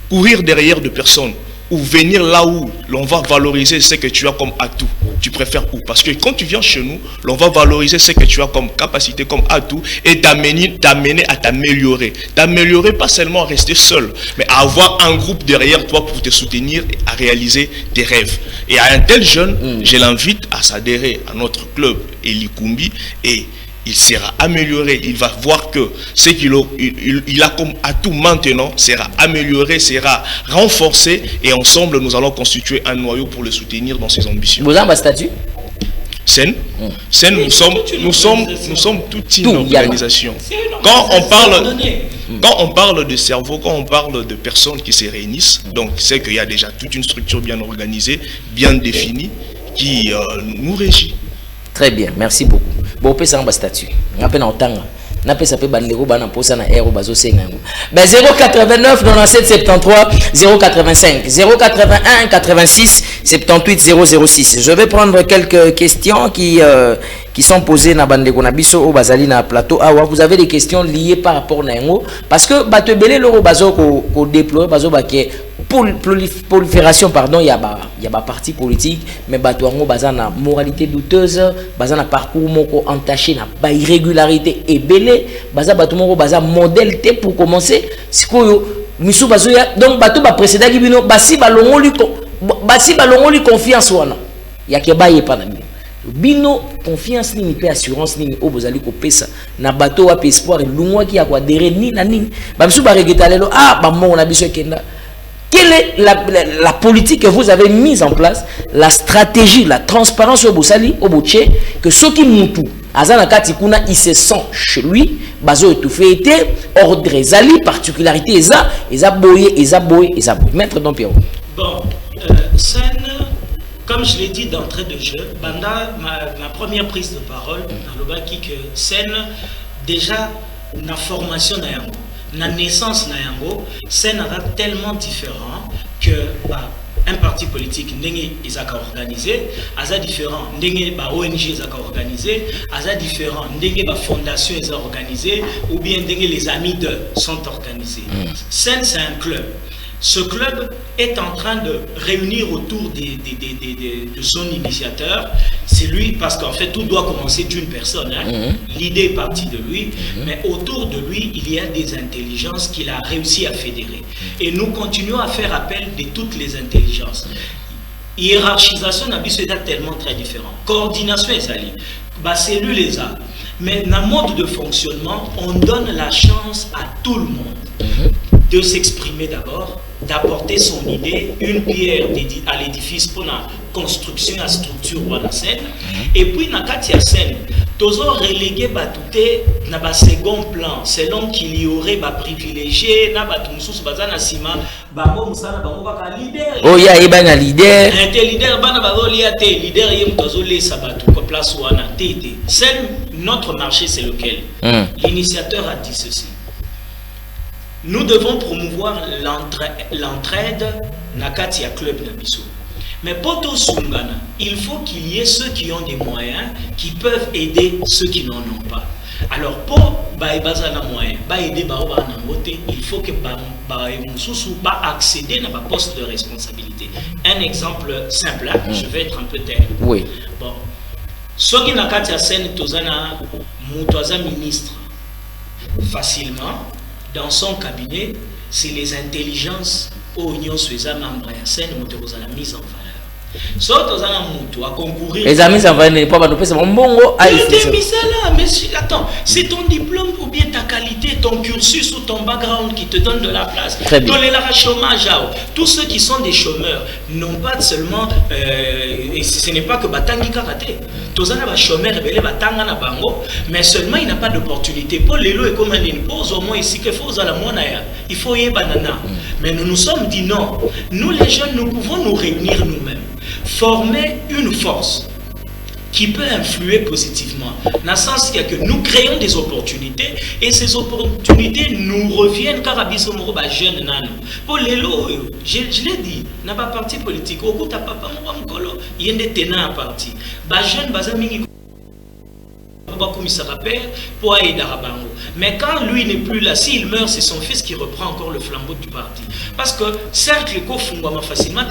courir derrière de personnes ou venir là où l'on va valoriser ce que tu as comme atout. Tu préfères où? Parce que quand tu viens chez nous, l'on va valoriser ce que tu as comme capacité, comme atout et t'amener à t'améliorer. T'améliorer pas seulement à rester seul, mais à avoir un groupe derrière toi pour te soutenir et à réaliser tes rêves. Et à un tel jeune, je l'invite à s'adhérer à notre club Elikumbi et il sera amélioré, il va voir que ce qu'il a comme atout maintenant sera amélioré, sera renforcé et ensemble nous allons constituer un noyau pour le soutenir dans ses ambitions. Vous avez un statut? Scène, nous sommes toute une organisation. Quand on parle de cerveau, quand on parle de personnes qui se réunissent, donc c'est qu'il y a déjà toute une structure bien organisée, bien définie, qui nous régit. Très bien, merci beaucoup. Bon, on peut s'en statut. On appelle en temps. On appelle ça bandero bana posa na aéro bazo sengango. Ben 089 97 73 085 081 86 78 006. Je vais prendre quelques questions qui sont posées na bandeko na biso au bazali na plateau. Ah ouais, vous avez des questions liées par rapport na ngo parce que bato belé loro bazo ko déployer bazo ba ke prolifération pardon il y a ba parti politique mais bato ngo baza na moralité douteuse baza na parcours moko entaché na ba irrégularité et belé baza bato moko baza modèle T pour commencer sikoyo misu bazo ya donc bato ba précédent ki bino basi balongoli confiance wana ya ke baye pa na bino confiance ni pe assurance ni o bozali ko pesa na bato wa espoir lungwa ki ya ko adhérer ni na nini ba misu ba regeta lelo ba mo na biso kenda. Quelle est la politique que vous avez mise en place, la stratégie, la transparence au Boussali, au Bouché, que ceux qui moutou, Azana Katikuna, il se sent chez lui, Bazo étouffé été, ordre Zali, particularité Eza boye. Maître Don Pierrot. Bon, scène, comme je l'ai dit d'entrée de jeu, Banda, ma première prise de parole, dans le bas qui que scène, déjà, la formation n'a rien. La naissance na yango c'est tellement différent que un parti politique ndenge ezaka organisé aza différent ndenge ba ONG ezaka organisé aza différent ndenge ba fondation ezaka organisé ou bien ndenge les amis de sont organisés. C'est un club. Ce club est en train de réunir autour de son initiateur. C'est lui, parce qu'en fait, tout doit commencer d'une personne. Hein. L'idée est partie de lui, mais autour de lui, il y a des intelligences qu'il a réussi à fédérer. Et nous continuons à faire appel de toutes les intelligences. Hiérarchisation est tellement très différent. Coordination est allée. Cellule les a. Mais dans le mode de fonctionnement, on donne la chance à tout le monde de s'exprimer d'abord, d'apporter son idée, une pierre à l'édifice pour la construction, la structure ou la scène. Et puis, dans la scène, toujours relégué batouté dans le second plan, selon qu'il y aurait des privilégiés, dans le sima, leader. Oh, il y a un leader. Notre marché, c'est lequel? L'initiateur a dit ceci. Nous devons promouvoir l'entraide Nakatia Club Nabiso. Mais pour tout Sungana, il faut qu'il y ait ceux qui ont des moyens qui peuvent aider ceux qui n'en ont pas. Alors pour Baïbazana moyen, aider il faut que accéder à un poste de responsabilité. Un exemple simple, je vais être un peu terre. Oui. Bon. Ceux qui Nakatia Sen Tozana Moutoza ministre facilement. Dans son cabinet, c'est les intelligences aux unions suéza membres à scène à la mise en valeur. Soit aux amis à concourir. Les amis, ça va pas passer mon bongo. Mais attends, c'est ton diplôme ou bien ta qualité, ton cursus ou ton background qui te donne de la place. Très bien. Dans les chômage, tous ceux qui sont des chômeurs n'ont pas seulement, et ce n'est pas que Batangi Karate. Tous les chômeurs, mais seulement il n'a pas d'opportunité. Pour les lots et comme une pause, au moins ici, il faut y banana. Mais nous nous sommes dit non. Nous les jeunes, nous pouvons nous réunir nous-mêmes. Former une force qui peut influer positivement, dans le sens que nous créons des opportunités et ces opportunités nous reviennent car à bisomoro ba jeune nan. Pour les lots, je l'ai dit, n'a pas parti politique, au bout t'as pas mokolo, il y a des tenants à parti. Ba jeune bazami pour aider Rabango. Mais quand lui n'est plus là, s'il meurt, c'est son fils qui reprend encore le flambeau du parti. Parce que certes, les coffres facilement,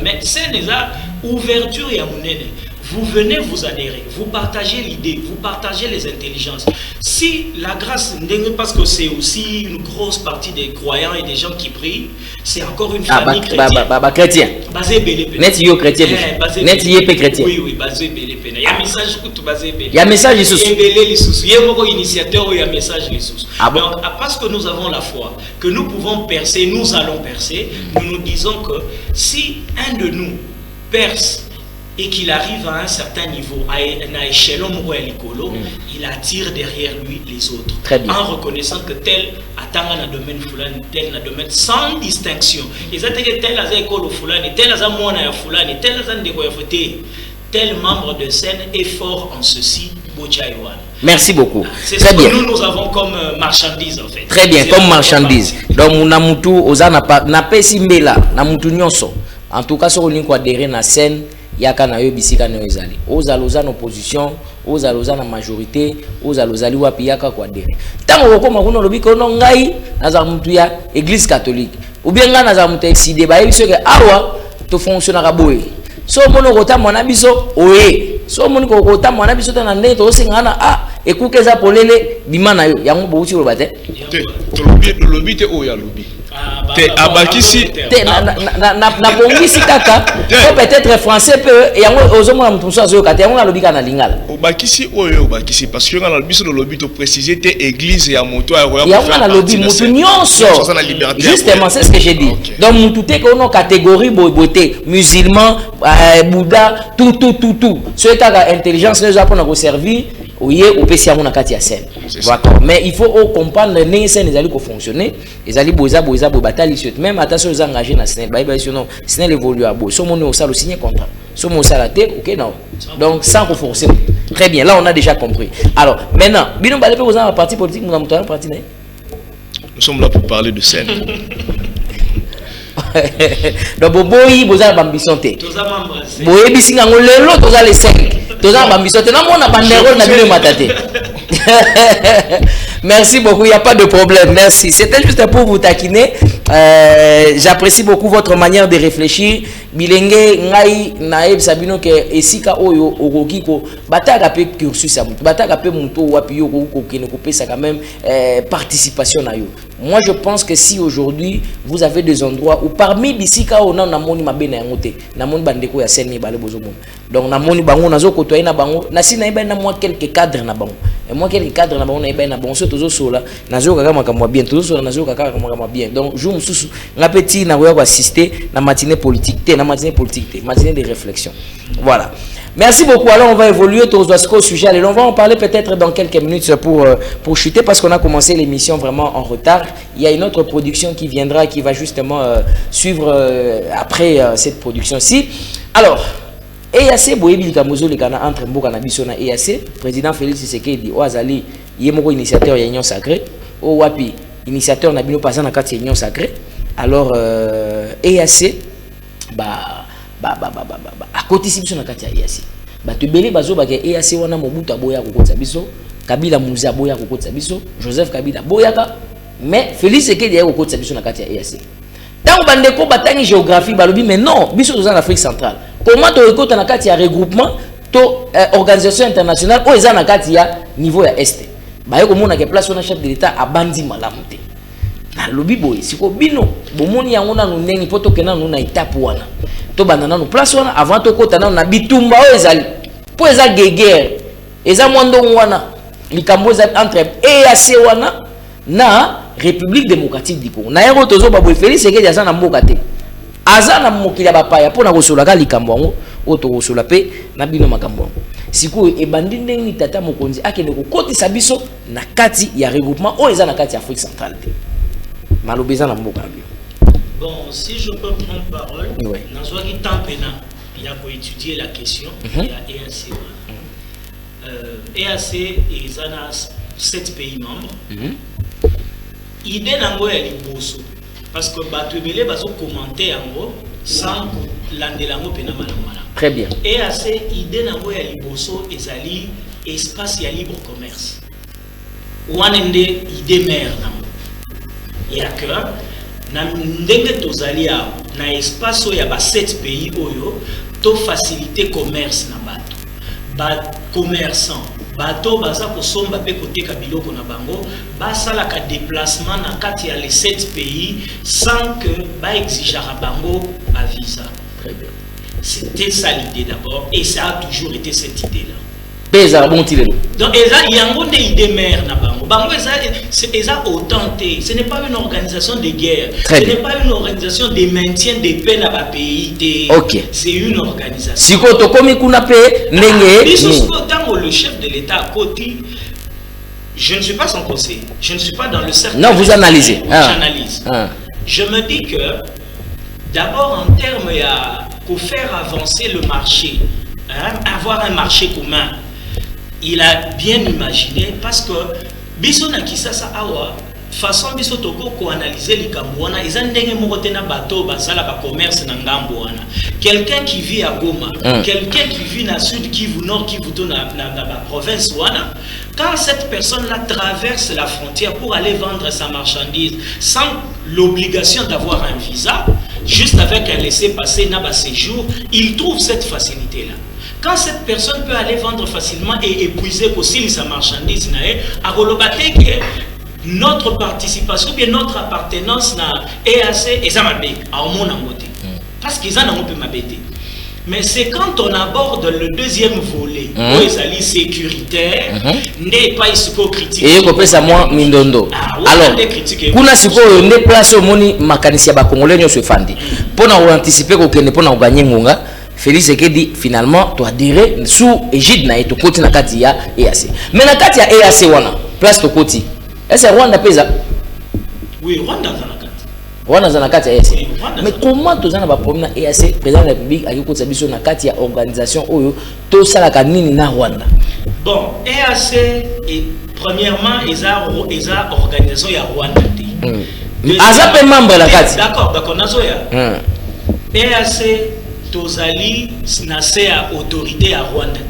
mais c'est déjà ouverture et à mon aide. Vous venez vous adhérer, vous partagez l'idée, vous partagez les intelligences. Si la grâce, parce que c'est aussi une grosse partie des croyants et des gens qui prient, c'est encore une famille chrétienne. Basé belé. Net yo chrétien. Net yé chrétien. Oui, basé belé. Il y a un message que tu basé belé. Il y a un message Jésus. Il y a un initiateur, il y a un message Jésus. Donc, parce que nous avons la foi, que nous pouvons percer, nous allons percer, nous nous disons que si un de nous perce, et qu'il arrive à un certain niveau, à un échelon il attire derrière lui les autres. Très bien. En reconnaissant que tel attend un domaine fulani, tel un domaine sans distinction. Et ça que tel a école fulani, tel a moine fulani, tel a tel membre de scène est fort en ceci. Merci beaucoup. C'est ce que nous avons comme marchandise en fait. Très bien, comme marchandise. Donc Namutu Ozana na pesimbela Namutu nyonso. En tout cas sur le link adhérer na scène. Yaka na yo bisika na ezali ozaloza na opposition ozaloza na majorité ozalozali wapi yaka kwa dere tango okoma kuna lobi ko no ngai naza mutu ya église catholique ou bien nga naza mutu exide ba yebiso ke awa to fonctionnera boye so mono kota mwana biso oye so mono kota mwana biso tana ndenge to singana ekukeza polele bimana yo yango bouti lo bate te lobi te oya lobi te abakisi na bongisi kaka peut-être français peu et yango ozomona mutu so azoyoka te yango na lobika na lingala obakisi oyo obakisi parce que na biso lobi to préciser te église ya moto ya royaume yango na lobi mutu nyonso justement c'est ce que j'ai dit donc mutu te ko no catégorie beauté musulman bouddha tout ce kaka intelligence les japonais ko servir oye opesi yango na kati ya scène mais il faut comprendre les scènes les allez ko fonctionner les allez boza batali sur même attention aux engagés na scène ba non scène évolue à beau so mon ça le signer contrat so mon ça la tête OK non donc sans forcer très bien là on a déjà compris alors maintenant bino balé pour un parti politique nous avons un parti nous sommes là pour parler de scène donc boboyi boza bambition te boye bisinga ngolelo toza les 5 toza bambition te na mona bandero na bino matate. Merci beaucoup, il n'y a pas de problème, merci. C'était juste pour vous taquiner. J'apprécie beaucoup votre manière de réfléchir. Bilenge ngai naeb sabino ke esika oyo okokiko bataka pe cursus ya mutu bataka pe mutu wapi yo kokene kopesa quand même participation na yo. Moi je pense que si aujourd'hui vous avez des endroits où parmi bisika ona na moni mabena yango te na moni bandeko ya scène balé bozomo donc na moni bango nazo kotoya na bango na sina iba na moi quelques cadres na bango et moi quelques cadres na bango na iba na bango so tozo sola nazo kaka makamwa bien tozo sola nazo kaka makamwa bien donc jour mususu na petit na ko assister na matinée politique te matinée politique, matinée de réflexion. Voilà. Merci beaucoup. Alors, on va évoluer au sujet. Allez, on va en parler peut-être dans quelques minutes pour chuter parce qu'on a commencé l'émission vraiment en retard. Il y a une autre production qui viendra, qui va justement suivre après cette production-ci. Alors, EAC, Boyebi Kamozo, le Ghana, entre Mboka Nabiso na EAC, président Félix Tshisekedi, Oazali, Yemoko, initiateur Union Sacrée, Owapi, initiateur Nabino Pazana Kati Union Sacrée. Alors, EAC, à côté si biso na kati ya EAC bato belé bazo ba ke EAC wana Mobutu boya kokotsa biso Kabila Muzi boya kokotsa biso Joseph Kabila boyaka mais Félix Tshisekedi ya kokotsa biso na kati ya EAC tant bandeko batangi géographie balobi mais non biso toza en Afrique centrale comment to ekota na kati ya regroupement to organisation internationale o eza na kati ya niveau ya est ba yo komona ke place wana chef de l'état abandi malamu te na lobi boy siko bino bomoni yango na ndenge poto kena na étape wana to banana no place wana avant to kota na bitumba o ezali po eza guerre eza mwando wana likambo za entre EAC wana na République démocratique du Congo na yero tozo baboy Félix Sekedi aza na mboka te aza na mokili ya bapaya pona kosola ka likambo yango oto kosola pe na bino makambo yango siko ebandi ndenge tata mokonzi akende kokotisa biso na kati ya regroupement o eza na kati ya Afrique centrale te malobeza na mboka bio. Bon, si je peux prendre parole, oui. Nazwaki Tampena, il a étudier la question, il y a EAC. EAC et Zana 7 pays membres. Idée nango ya liboso parce que bato ebele bazo commenter yango sans landelango pena malamala. Très bien. EAC idée nango ya liboso ezali espace ya libre commerce. Wanende idée mère nango. Ya que na ndenge tozali na espace ya ba 7 pays oyo to faciliter commerce na bato. Ba commerçant bato baza kosomba pe koteka biloko na bango basala ka déplacement na kati ya les 7 pays sans que ba exigera bango à visa. Très bien. C'était ça l'idée d'abord et ça a toujours été cette idée là. Pesa bon tilelo. Donc il y a une idée mère na bango. Bango eza autenté. Ce n'est pas une organisation de guerre. Très ce bien. n'est pas une organisation de maintien de paix dans le pays. Ok. C'est une organisation. Siko to komi kuna pe ndenge. Tant le chef de l'État à côté, je ne suis pas son conseiller. Je ne suis pas dans le cercle. Non, vous analysez. J'analyse. Je me dis que d'abord en termes pour faire avancer le marché, avoir un marché commun. Il a bien imaginé parce que biso na kisasa awa façon biso toko ko analyser likambo wana eza ndenge moko te na bato basala ba commerce na ngambo wana. Quelqu'un qui vit à Goma, quelqu'un qui vit na Sud Kivu, Nord Kivu to na province wana, quand cette personne là traverse la frontière pour aller vendre sa marchandise sans l'obligation d'avoir un visa, juste avec un laissez-passer na ba séjour, il trouve cette facilité là. Quand cette personne peut aller vendre facilement et épuiser aussi sa marchandise, notre participation, bien notre appartenance na EAC et Zamabek, parce qu'ils en ont un peu m'abêter. Mais c'est quand on aborde le deuxième volet, où ils allaient sécuritaire, n'est pas ici critique. Et vous ça moi mindondo. Alors, kuna siko ne place au moni makanisi ya ba congolais nyo se fandi. Pona anticiper ko kende pona gagner ngonga. Félix Sekedi finalement tu adhéré sous égide na eto koti na kati ya EAC. Mais na kati ya EAC wana place to koti. Est-ce Rwanda pesa? Oui, Rwanda za na kati. Rwanda za na kati ya EAC. Mais comment to zana ba problème na EAC président de la République aki koti biso na kati ya organisation oyo to sala ka nini na Rwanda? Bon, EAC est premièrement eza organisation ya Rwanda te. Aza pe membre la kati. D'accord, nazoya. EAC Tozali nase à autorité à Rwanda.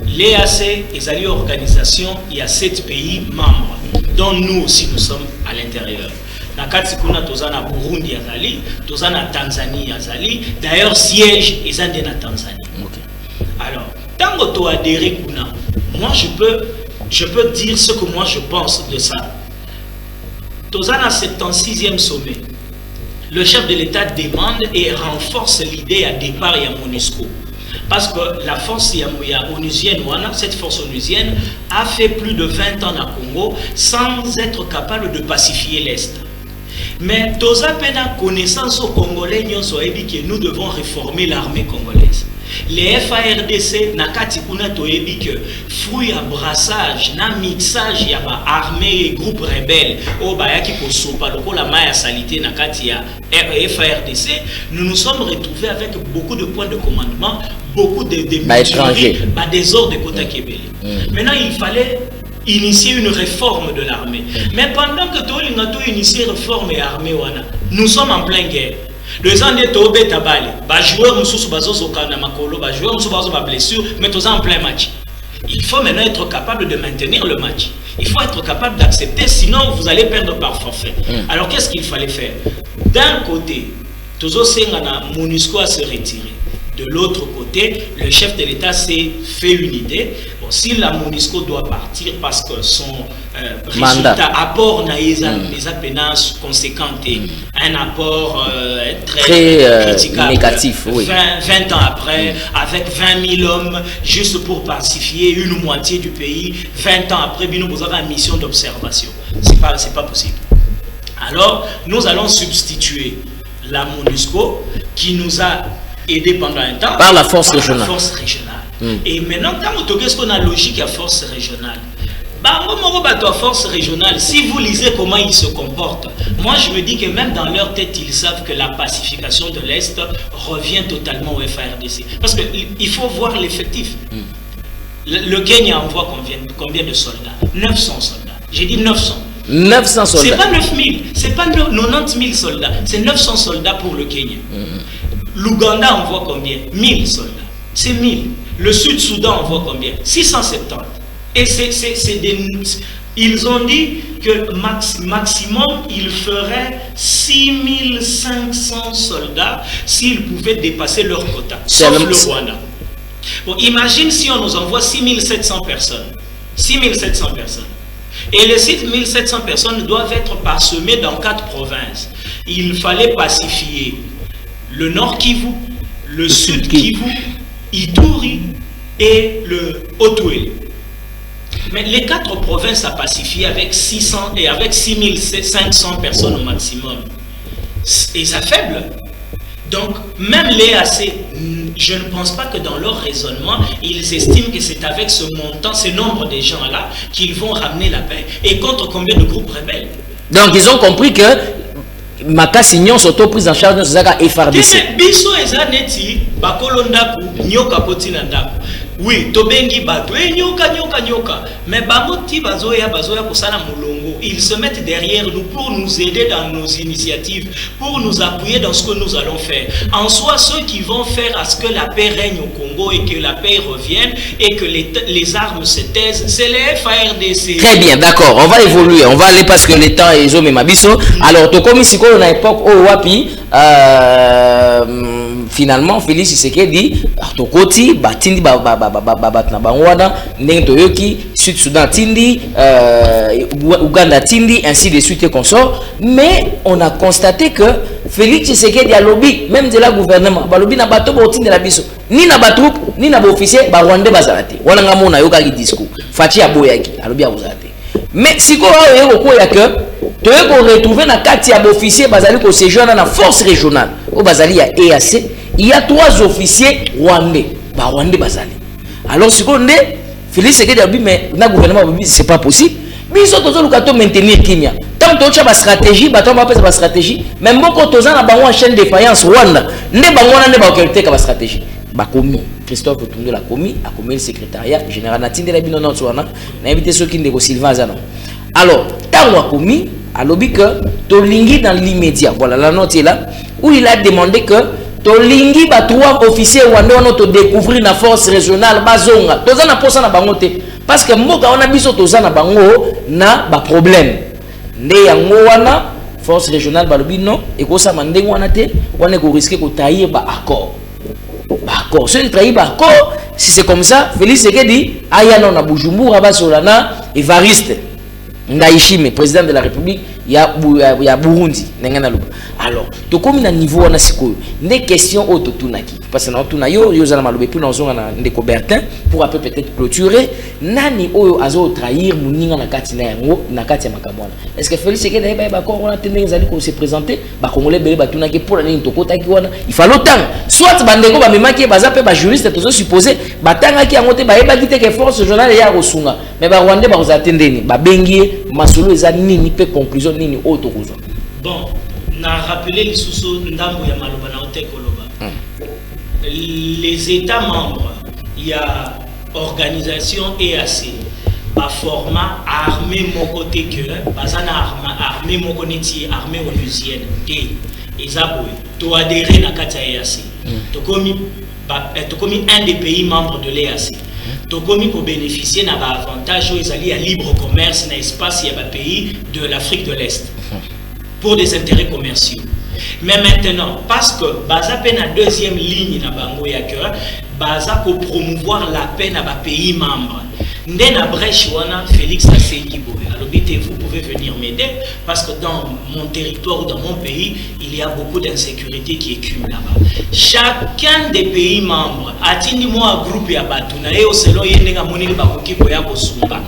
L'EAC est une organisation, il y a 7 pays membres, dont nous aussi nous sommes à l'intérieur. Nakati kuna tozana Burundi azali, tozana Tanzanie azali, d'ailleurs siège est en Tanzanie. Okay. Alors, tant que tu adhéré kuna, moi je peux dire ce que moi je pense de ça. Tozana 76e sommet. Le chef de l'État demande et renforce l'idée à départ et à MONUSCO. Parce que la force onusienne, cette force onusienne a fait plus de 20 ans à Congo sans être capable de pacifier l'Est. Mais Toza Pena connaissance aux Congolais, nous devons réformer l'armée congolaise. Les FARDC nakati kuna toyebi que fruit à brassage na mixage ya ba armée et groupe rebelle o bayaki ko sopa lokola maya salité nakati ya FARDC, nous nous sommes retrouvés avec beaucoup de points de commandement, beaucoup de étrangers, des ordres de Kota Kebele. Maintenant il fallait initier une réforme de l'armée. Mais pendant que Tolingato initié réforme et armée wana, nous sommes en pleine guerre. Les ans de Tobé Tabali, joueurs Moussou Bazozo Kanamakolo, joueurs Moussou Bazo blessure, mais tous en plein match. Il faut maintenant être capable de maintenir le match. Il faut être capable d'accepter, sinon vous allez perdre par forfait. Alors qu'est-ce qu'il fallait faire? D'un côté, Tozo Sengana MONUSCO a se retiré. De l'autre côté, le chef de l'État s'est fait une idée. Bon, si la MONUSCO doit partir parce que son résultat, apport n'a pas conséquent, un apport très critiquable, négatif, oui. 20 ans après, avec 20 000 hommes, juste pour pacifier une moitié du pays, 20 ans après, nous avons une mission d'observation. C'est pas possible. Alors, nous allons substituer la MONUSCO qui nous a aidé pendant un temps par la force régionale. La force régionale. Et maintenant, quand on a la logique à force régionale, force régionale, si vous lisez comment ils se comportent, moi je me dis que même dans leur tête, ils savent que la pacification de l'Est revient totalement au FARDC. Parce qu'il faut voir l'effectif. Le Kenya envoie combien de soldats? 900 soldats. J'ai dit 900. 900 soldats. C'est pas 9000, c'est pas 90 000 soldats, c'est 900 soldats pour le Kenya. L'Ouganda envoie combien? 1000 soldats. C'est 1000. Le Sud-Soudan envoie combien? 670. Et ils ont dit que maximum, ils feraient 6500 soldats s'ils pouvaient dépasser leur quota, sauf le Rwanda. Bon, imagine si on nous envoie 6700 personnes. 6700 personnes. Et les 6700 personnes doivent être parsemées dans 4 provinces. Il fallait pacifier le Nord Kivu, le Sud Kivu, Ituri et le Haut-Ouest. Mais les 4 provinces à pacifier avec 600 et avec 6500 personnes au maximum. Et ça faible. Donc, même l'EAC, je ne pense pas que dans leur raisonnement, ils estiment que c'est avec ce montant, ce nombre de gens-là, qu'ils vont ramener la paix. Et contre combien de groupes rebelles? Donc, ils ont compris que Makasignon s'auto prise en charge de ce FARDC. Biso ezaneti bakolondaku nyoka kotina ndaku. Oui, tobengi bato nyoka. Mais bamoti bazoya kosala mulongo. Ils se mettent derrière nous pour nous aider dans nos initiatives, pour nous appuyer dans ce que nous allons faire. En soi, ceux qui vont faire à ce que la paix règne au Congo et que la paix revienne et que les armes se taisent, c'est les FARDC. Très bien, d'accord. On va évoluer. On va aller parce que le temps est zoomé mabiso. Alors, to comme si on a époque au wapi finalement Félix Tshisekedi tokoti batindi batna bangwana ndenge toyoki Sud Soudan tindi Ouganda tindi ainsi de suite et consort. Mais on a constaté que Félix Tshisekedi a lobby même de la gouvernement ba lobby na bato ba otindi la biso ni na batroupe ni na ba officier ba rwandais bazalate wana ngamo na yoka ki discours Fachi aboyaki a lobby a uzate. Mais si ko ayo ko ya que tu veux retrouver na kati ya officier bazali ko séjour na force régionale au bazali ya EAC. Il y a 3 officiers rwandais. Rwandais bazali. Alors si on est Félix Tshisekedi a dit mais na gouvernement c'est pas possible. Mais ils ont toujours le maintenir Kenya. Tant que tu as une stratégie, tu as une stratégie. Même quand tu as une chaîne de défaillance Rwanda, ne pas une autorité qui stratégie. Bakomi Christophe Otundo la commis a commis le secrétariat général Natinde la bino notwana na invité ceux qui ndeko Sylvain Zano. Alors tant a commis a lobby que Tolingi dans l'immédiat. Voilà la note est là où il a demandé que Tolingi ba 3 officiers rwandais on to découvrir la force régionale bazonga. Toza na posa na bango te parce que mboka on a biso toza na bango na ba problème. Nde yango wana force régionale ba lobi non et ko sa mandenge wana te wana ko risquer ko trahir ba accord. D'accord, si tu trahis d'accord, si c'est comme ça, Félix Tshisekedi aya non na Bujumbura ba solana Evariste Ndayishimiye président de la République ya Burundi nengana luba. Alors, to comme na niveau na sikoyo, des questions auto tunaki parce que na tuna yo za malobe puis na zonga na ndeko Bertin pour après peut-être clôturer nani oyo azo trahir muninga na kati na yango na kati ya makamwana. Est-ce que Félix Tshisekedi ba ba ko on a tendé zali ko se présenter ba congolais bele ba tunaki pour la nini to kota ki wana il faut longtemps soit bandeko ba memaki ba zape ba juriste to supposé ba tanga ki yango te ba yeba kite que force journal ya rosunga mais ba rwandais ba ko atendeni ba bengi masolo eza nini pe conclusion nini auto kozo. Bon, na rappelé les sous ndambo ya maloba na ote koloba. Les États membres, il y a organisation EAC, par format armée mon côté que, bazana armée mon connaîti armée onusienne et Zaboué, tu adhéré na kata EAC. Tu commis un des pays membres de l'EAC. Tu commis pour bénéficier d'un avantage où ils allaient à libre commerce dans l'espace il y a des pays de l'Afrique de l'Est pour des intérêts commerciaux. Mais maintenant, parce que Bazapé na deuxième ligne na bango ya que baza ko promouvoir la paix na ba pays membres. Ndena brèche wana Félix Tshisekedi Boé. Alors vous pouvez venir m'aider parce que dans mon territoire ou dans mon pays, il y a beaucoup d'insécurité qui écume là-bas. Chacun des pays membres atteint moi un groupe ya batuna et au selon yendenga moneli bakoki koya kosumba.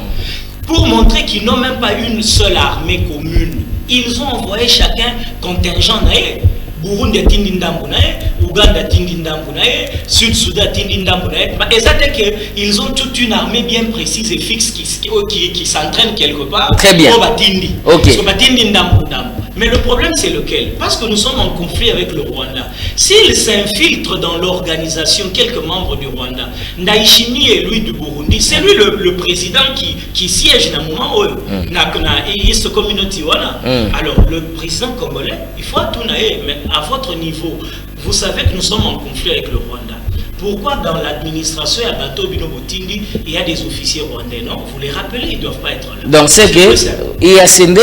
Pour montrer qu'ils n'ont même pas une seule armée commune, ils ont envoyé chacun contingent naé. Burundi tindi ndambu naé, Ouganda tindi ndambu naé, Sud-Soudan tindi ndambu naé. Exactement que ils ont toute une armée bien précise et fixe qui s'entraîne quelque part. Très bien. Ok. Mais le problème c'est lequel? Parce que nous sommes en conflit avec le Rwanda. S'ils s'infiltrent dans l'organisation, quelques membres du Rwanda, Ndayishimiye est lui du Burundi, c'est lui le président qui siège dans le moment où East Community. Alors le président congolais, il faut tout naer, mais à votre niveau, vous savez que nous sommes en conflit avec le Rwanda. Pourquoi dans l'administration à Bato Bino Botindi, il y a des officiers rwandais? Non, vous les rappelez, ils ne doivent pas être là. Donc c'est que il y a Sende,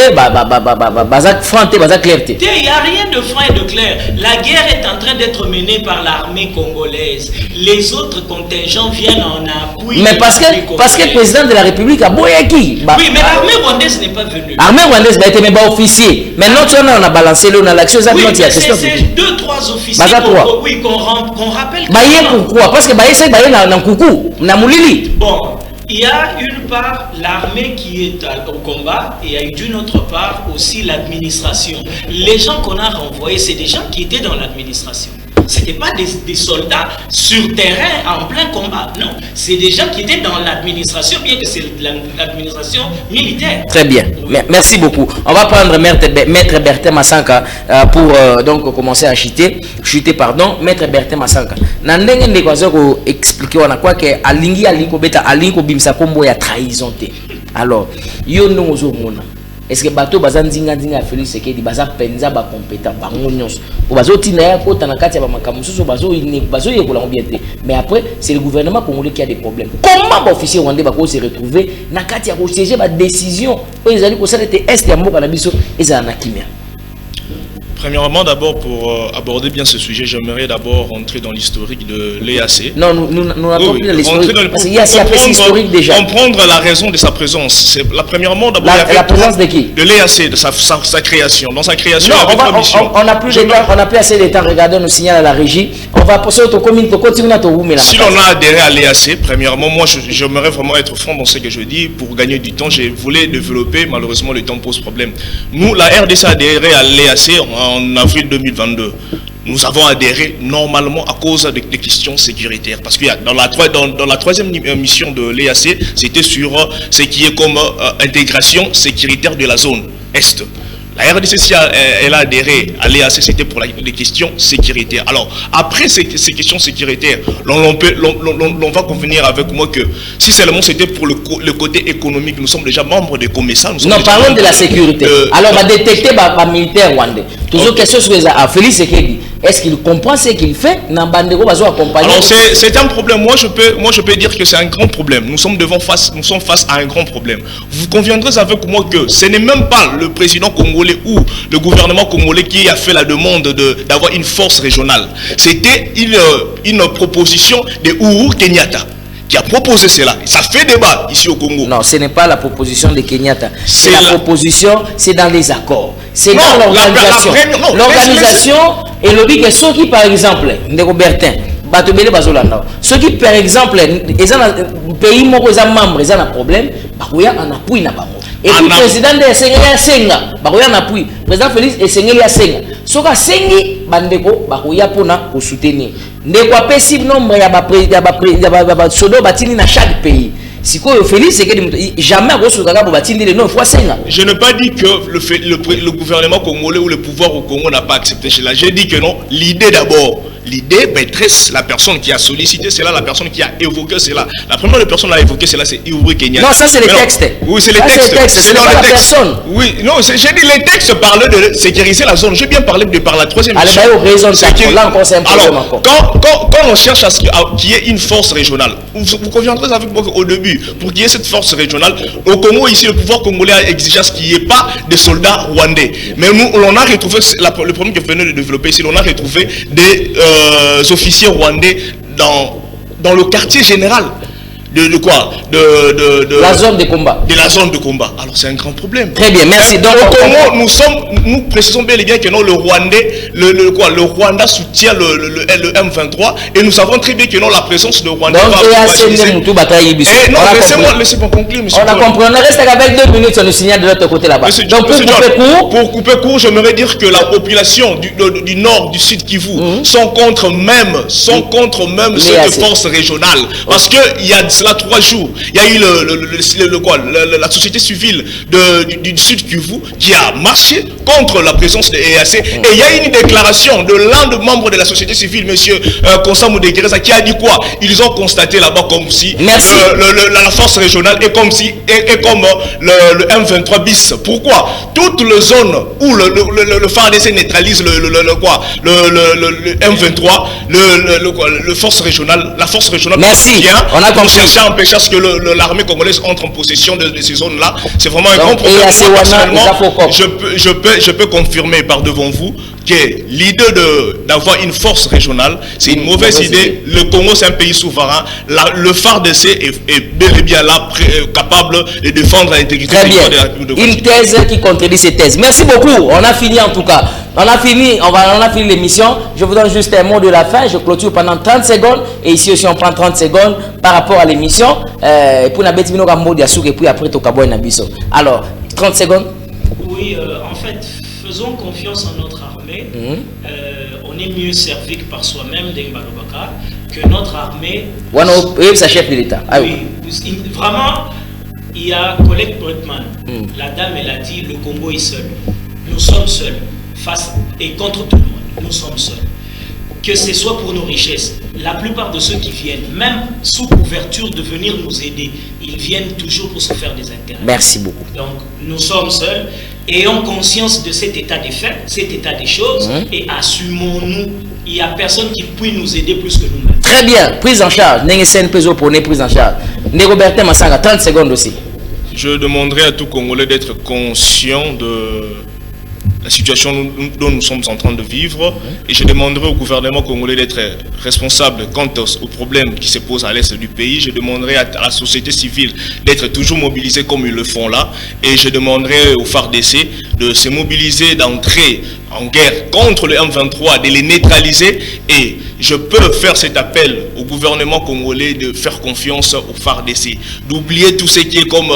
franté, clarté. Il n'y a rien de franc et de clair. La guerre est en train d'être menée par l'armée congolaise. Les autres contingents viennent en appui. Mais parce que le président de la République a Boyaki. Oui, mais l'armée rwandaise n'est pas venue. L'armée rwandaise a été même pas officier. Maintenant, on a balancé le l'action. Oui, c'est 2-3 officiers qu'on rappelle. Pourquoi? Parce que c'est dans Koukou, dans Moulili. Bon, il y a une part l'armée qui est au combat et il y a d'une autre part aussi l'administration. Les gens qu'on a renvoyés, c'est des gens qui étaient dans l'administration. Ce n'étaient pas des soldats sur terrain en plein combat, non. C'est des gens qui étaient dans l'administration, bien que c'est l'administration militaire. Très bien, merci beaucoup. On va prendre Maître Bertin Massanka pour donc commencer à chuter, Maître Bertin Massanka. Nandenge ndeko expliquer on a quoi que alingi beta alinko bimsa kombo ya trahison te. Alors, yo ndongo mona. Est-ce que bateau bazanzinga nzinga Félix Tshisekedi baza penza ba compétent ba ngonyos o bazo tina ya kota na kati ya ba makamususu bazo yekola bien te. Mais après c'est le gouvernement congolais qui a des problèmes. Comment ba officier rwandais ba ko se retrouver na kati ya ko siéger ba décision o ezali ko sala te est ya mboka na biso ezala na kimia? Premièrement, d'abord, pour aborder bien ce sujet, j'aimerais d'abord rentrer dans l'historique de l'EAC. Non, nous n'avons plus dans l'historique. Parce qu'il y a assez historique déjà. Comprendre la raison de sa présence. Premièrement, d'abord, la présence de qui? De l'EAC, de sa création. Dans sa création, non, on n'a plus assez de temps. Regardez, on nous signale à la régie. On va passer au commune pour continuer à te si l'on a adhéré à l'EAC, premièrement, moi, j'aimerais vraiment être franc dans ce que je dis. Pour gagner du temps, je voulais développer. Malheureusement, le temps pose problème. Nous, la RDC a adhéré à l'EAC en avril 2022. Nous avons adhéré normalement à cause des questions sécuritaires. Parce que dans la troisième mission de l'EAC, c'était sur ce qui est comme intégration sécuritaire de la zone Est. La RDC, si elle a adhéré à l'EAC, c'était pour les questions sécuritaires. Alors, après ces questions sécuritaires, l'on va convenir avec moi que si seulement c'était pour le côté économique, nous sommes déjà membres des COMESA. Non, parlons de la sécurité. Alors, on va détecter les militaires rwandais. Toujours question sur Félix Tshisekedi. Est-ce qu'il comprend ce qu'il fait? Alors, c'est un problème. Moi, je peux dire que c'est un grand problème. Nous sommes face à un grand problème. Vous conviendrez avec moi que ce n'est même pas le président congolais ou le gouvernement congolais qui a fait la demande d'avoir une force régionale. C'était une proposition de Uhuru Kenyatta qui a proposé cela. Ça fait débat ici au Congo. Non, ce n'est pas la proposition de Kenyatta. C'est la proposition, c'est dans les accords. C'est dans l'organisation. L'organisation et le dit que ceux qui, par exemple, Ndeko Bertin, ceux qui, par exemple, ils ont pays membre, ils ont un problème, ils ont un appui. Et puis le président de Senga Senga, il appui. Le président Félix et Senga Senga. Ce que Sengi bandeko bakoya pona ko soutenir. Ndeko apesi nombre ya sodo batini na chaque pays. Si quoi Félix c'est que jamais Rosokaka pour batini les non fois Senga. Je n'ai pas dit que le gouvernement congolais ou le pouvoir au Congo n'a pas accepté cela. J'ai dit que non, l'idée d'abord. L'idée maîtresse, la personne qui a sollicité cela, la personne qui a évoqué cela. La première personne à évoquer cela, c'est Uhuru Kenyatta. Non, ça c'est les textes. Oui, c'est les textes. C'est dans les textes. Oui, non, j'ai dit les textes parlaient de sécuriser la zone. J'ai bien parlé par la troisième mission. Alors, quand on cherche à qu'il y ait une force régionale, vous conviendrez avec moi qu'au début, pour qu'il y ait cette force régionale, au Congo, ici, le pouvoir congolais a exigé qu'il n'y ait pas de soldats rwandais. Mais nous, on a retrouvé, le problème que venait de développer ici, on a retrouvé des officiers rwandais dans le quartier général de quoi la zone de combat. De la zone de combat. Alors c'est un grand problème. Très bien, merci. Donc au Congo, nous précisons bien et bien que non, le Rwanda soutient le M23 et nous savons très bien que non, la présence de Rwanda donc, laissez-moi conclure, monsieur. On a compris, on reste avec 2 minutes, on nous signale de l'autre côté là-bas. Donc pour couper court, j'aimerais dire que la population du nord, du sud Kivu sont contre même cette force régionale. Parce que il y a cela 3 jours, il y a eu la société civile du sud Kivu qui a marché contre la présence de EAC. Et il y a une déclaration de l'un des membres de la société civile, monsieur Konsa Mudekereza, qui a dit quoi? Ils ont constaté là-bas comme si la force régionale est comme le M23 bis. Pourquoi? Toutes les zones où le FARDC neutralise le M23, la force régionale vient, on a compris. Chercher à empêcher ce que l'armée congolaise entre en possession de ces zones-là. C'est vraiment un grand problème. Je peux confirmer par devant vous que l'idée d'avoir une force régionale, c'est une mauvaise idée. Le Congo, c'est un pays souverain. Le FARDC est bel et bien là, capable de défendre l'intégrité de la République de Congo. Une thèse qui contredit ces thèses. Merci beaucoup. On a fini en tout cas. On a fini l'émission. Je vous donne juste un mot de la fin. Je clôture pendant 30 secondes. Et ici aussi, on prend 30 secondes par rapport à l'émission. Pour la bête, et puis après, alors, 30 secondes. Oui, en fait, faisons confiance en notre armée. On est mieux servi que par soi-même, Dengbaloubaka, que notre armée. Oui, c'est chef de l'État. Ah, oui. Vraiment, il y a Colette Bretman. La dame, elle a dit le Congo est seul. Nous sommes seuls. Face et contre tout le monde, nous sommes seuls. Que ce soit pour nos richesses, la plupart de ceux qui viennent, même sous couverture de venir nous aider, ils viennent toujours pour se faire des intérêts. Merci beaucoup. Donc, nous sommes seuls, ayons conscience de cet état des faits, cet état des choses, et assumons-nous. Il n'y a personne qui puisse nous aider plus que nous-mêmes. Très bien, prise en charge. Nengen Peso pour prise en charge. Robertin Massanga, 30 secondes aussi. Je demanderai à tout Congolais d'être conscient de la situation dont nous sommes en train de vivre, et je demanderai au gouvernement congolais d'être responsable quant aux problèmes qui se posent à l'est du pays. Je demanderai à la société civile d'être toujours mobilisée comme ils le font là, et je demanderai au FARDC de se mobiliser, d'entrer en guerre contre le M23, de les neutraliser, et je peux faire cet appel au gouvernement congolais de faire confiance au FARDC, d'oublier tout ce qui est comme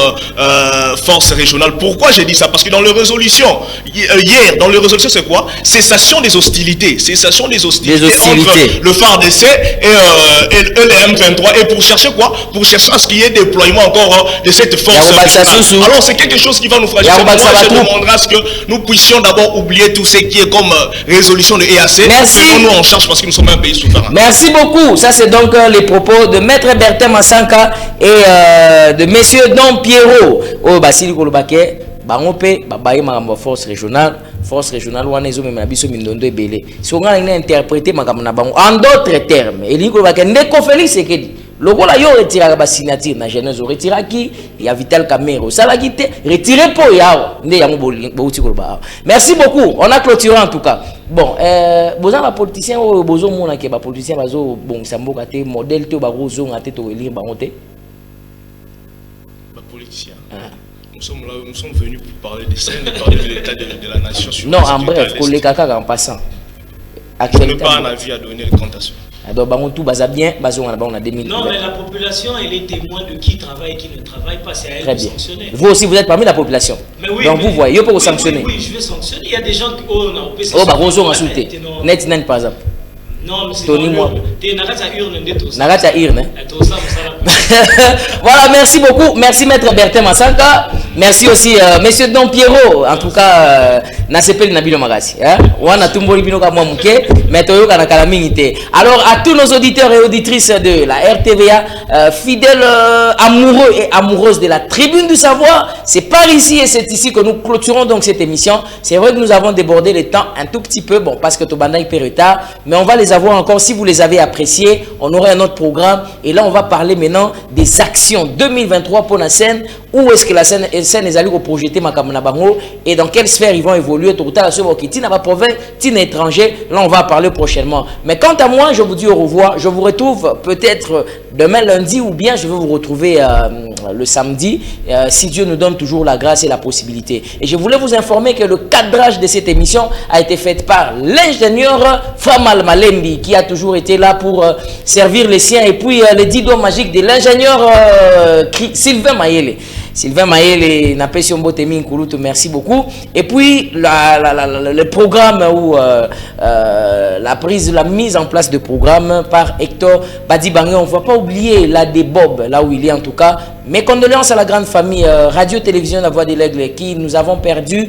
force régionale. Pourquoi j'ai dit ça? Parce que dans les résolutions, hier, dans les résolutions, c'est quoi? Cessation des hostilités. Cessation des hostilités entre le FARDC et le M23. Et pour chercher quoi? Pour chercher à ce qu'il y ait déploiement encore de cette force régionale. Alors c'est quelque chose qui va nous fragiliser. Moi, je demanderai à ce que nous puissions d'abord oublier tout ce qui est comme résolution de EAC. Prenons-nous en charge parce que nous sommes un pays souverain. Merci beaucoup. Ça, c'est donc les propos de Maître Bertin Massanka et de Monsieur Don Pierrot. Oh, Basili Kolobake, Bangope, Babaye Marambo Force Régionale. Force régionale, on est même abisso mindondo ebele. Si on a interprété Makamana Bango en d'autres termes, et Kolobake, Ndeko Félix Sekedi. Lokola yo retira ba signature na Genèse retira qui il y a Vital Camero ça la quitté retirer pour yao ndé yango bouti koloba. Merci beaucoup, on a clôturé en tout cas. Bon boza ba politicien o bozo mona ke ba politicien bazo bon samboka te modèle te ba rozo ngate to élire ba monter. Ba politicien. Nous sommes venus pour parler des scènes et parler de l'état de la nation sur. Non, en bref, collègue kaka en passant. Je n'ai pas un avis à donner quant à ça. Alors, tout va bien, on a 2000. Non, mais la population, elle est témoin de qui travaille et qui ne travaille pas. C'est à elle de sanctionner. Vous aussi, vous êtes parmi la population. Mais oui, donc, vous voyez, vous pouvez sanctionner. Oui, je vais sanctionner. Il y a des gens qui. Oh, non, oh, bah, Rozo a sauté. Net, par exemple. Non, mais c'est Tony, moi. Nagata urne. Voilà, merci beaucoup. Merci, Maître Bertin Massanka. Merci aussi, Monsieur Don Pierrot. En tout cas, Nasepel Nabilo Magasi. Wana Tumboli Binoka Mwamuke. Maître Kanakala Mingite. Alors, à tous nos auditeurs et auditrices de la RTVA, fidèles amoureux et amoureuses de la tribune du savoir, c'est par ici et c'est ici que nous clôturons donc cette émission. C'est vrai que nous avons débordé le temps un tout petit peu, bon, parce que Tobanda est peu retard, mais on va les avoir encore, si vous les avez appréciés, on aurait un autre programme. Et là, on va parler maintenant des actions 2023 pour la scène. Où est-ce que la scène est allée projeter Makamana Bango et dans quelle sphère ils vont évoluer. Tout à l'heure, Tina va province, Tina étranger. Là, on va parler prochainement. Mais quant à moi, je vous dis au revoir. Je vous retrouve peut-être demain lundi ou bien je vais vous retrouver le samedi si Dieu nous donne toujours la grâce et la possibilité. Et je voulais vous informer que le cadrage de cette émission a été fait par l'ingénieur Famal Malembi qui a toujours été là pour servir les siens et puis les 10 doigts magiques de l'ingénieur Sylvain Mayele. Sylvain Mayele, merci beaucoup. Et puis le programme ou la mise en place de programme par Hector Badibangé. On ne va pas oublier la des Bob, là où il est en tout cas. Mes condoléances à la grande famille Radio-Télévision La Voix de l'Aigle qui nous avons perdu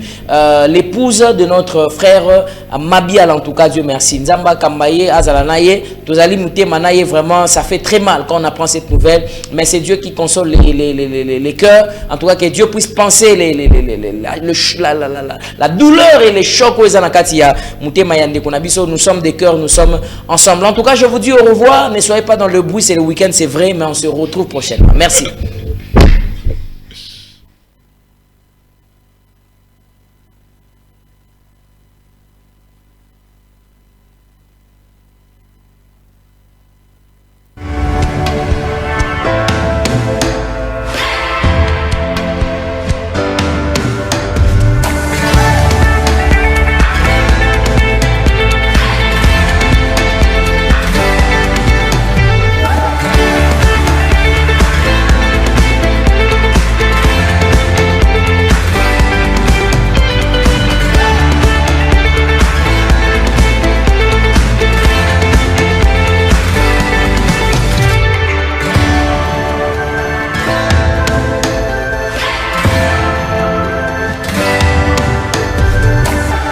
l'épouse de notre frère Mabial en tout cas, Dieu merci. Nzamba Kambaye, Azalanaye, Tozali Mouté Manaye, vraiment ça fait très mal quand on apprend cette nouvelle, mais c'est Dieu qui console les cœurs. En tout cas que Dieu puisse penser la douleur et les chocs aux Anakatia. Mouté Mayande Konabiso, nous sommes des cœurs, nous sommes ensemble. En tout cas, je vous dis au revoir, ne soyez pas dans le bruit, c'est le week-end, c'est vrai, mais on se retrouve prochainement. Merci.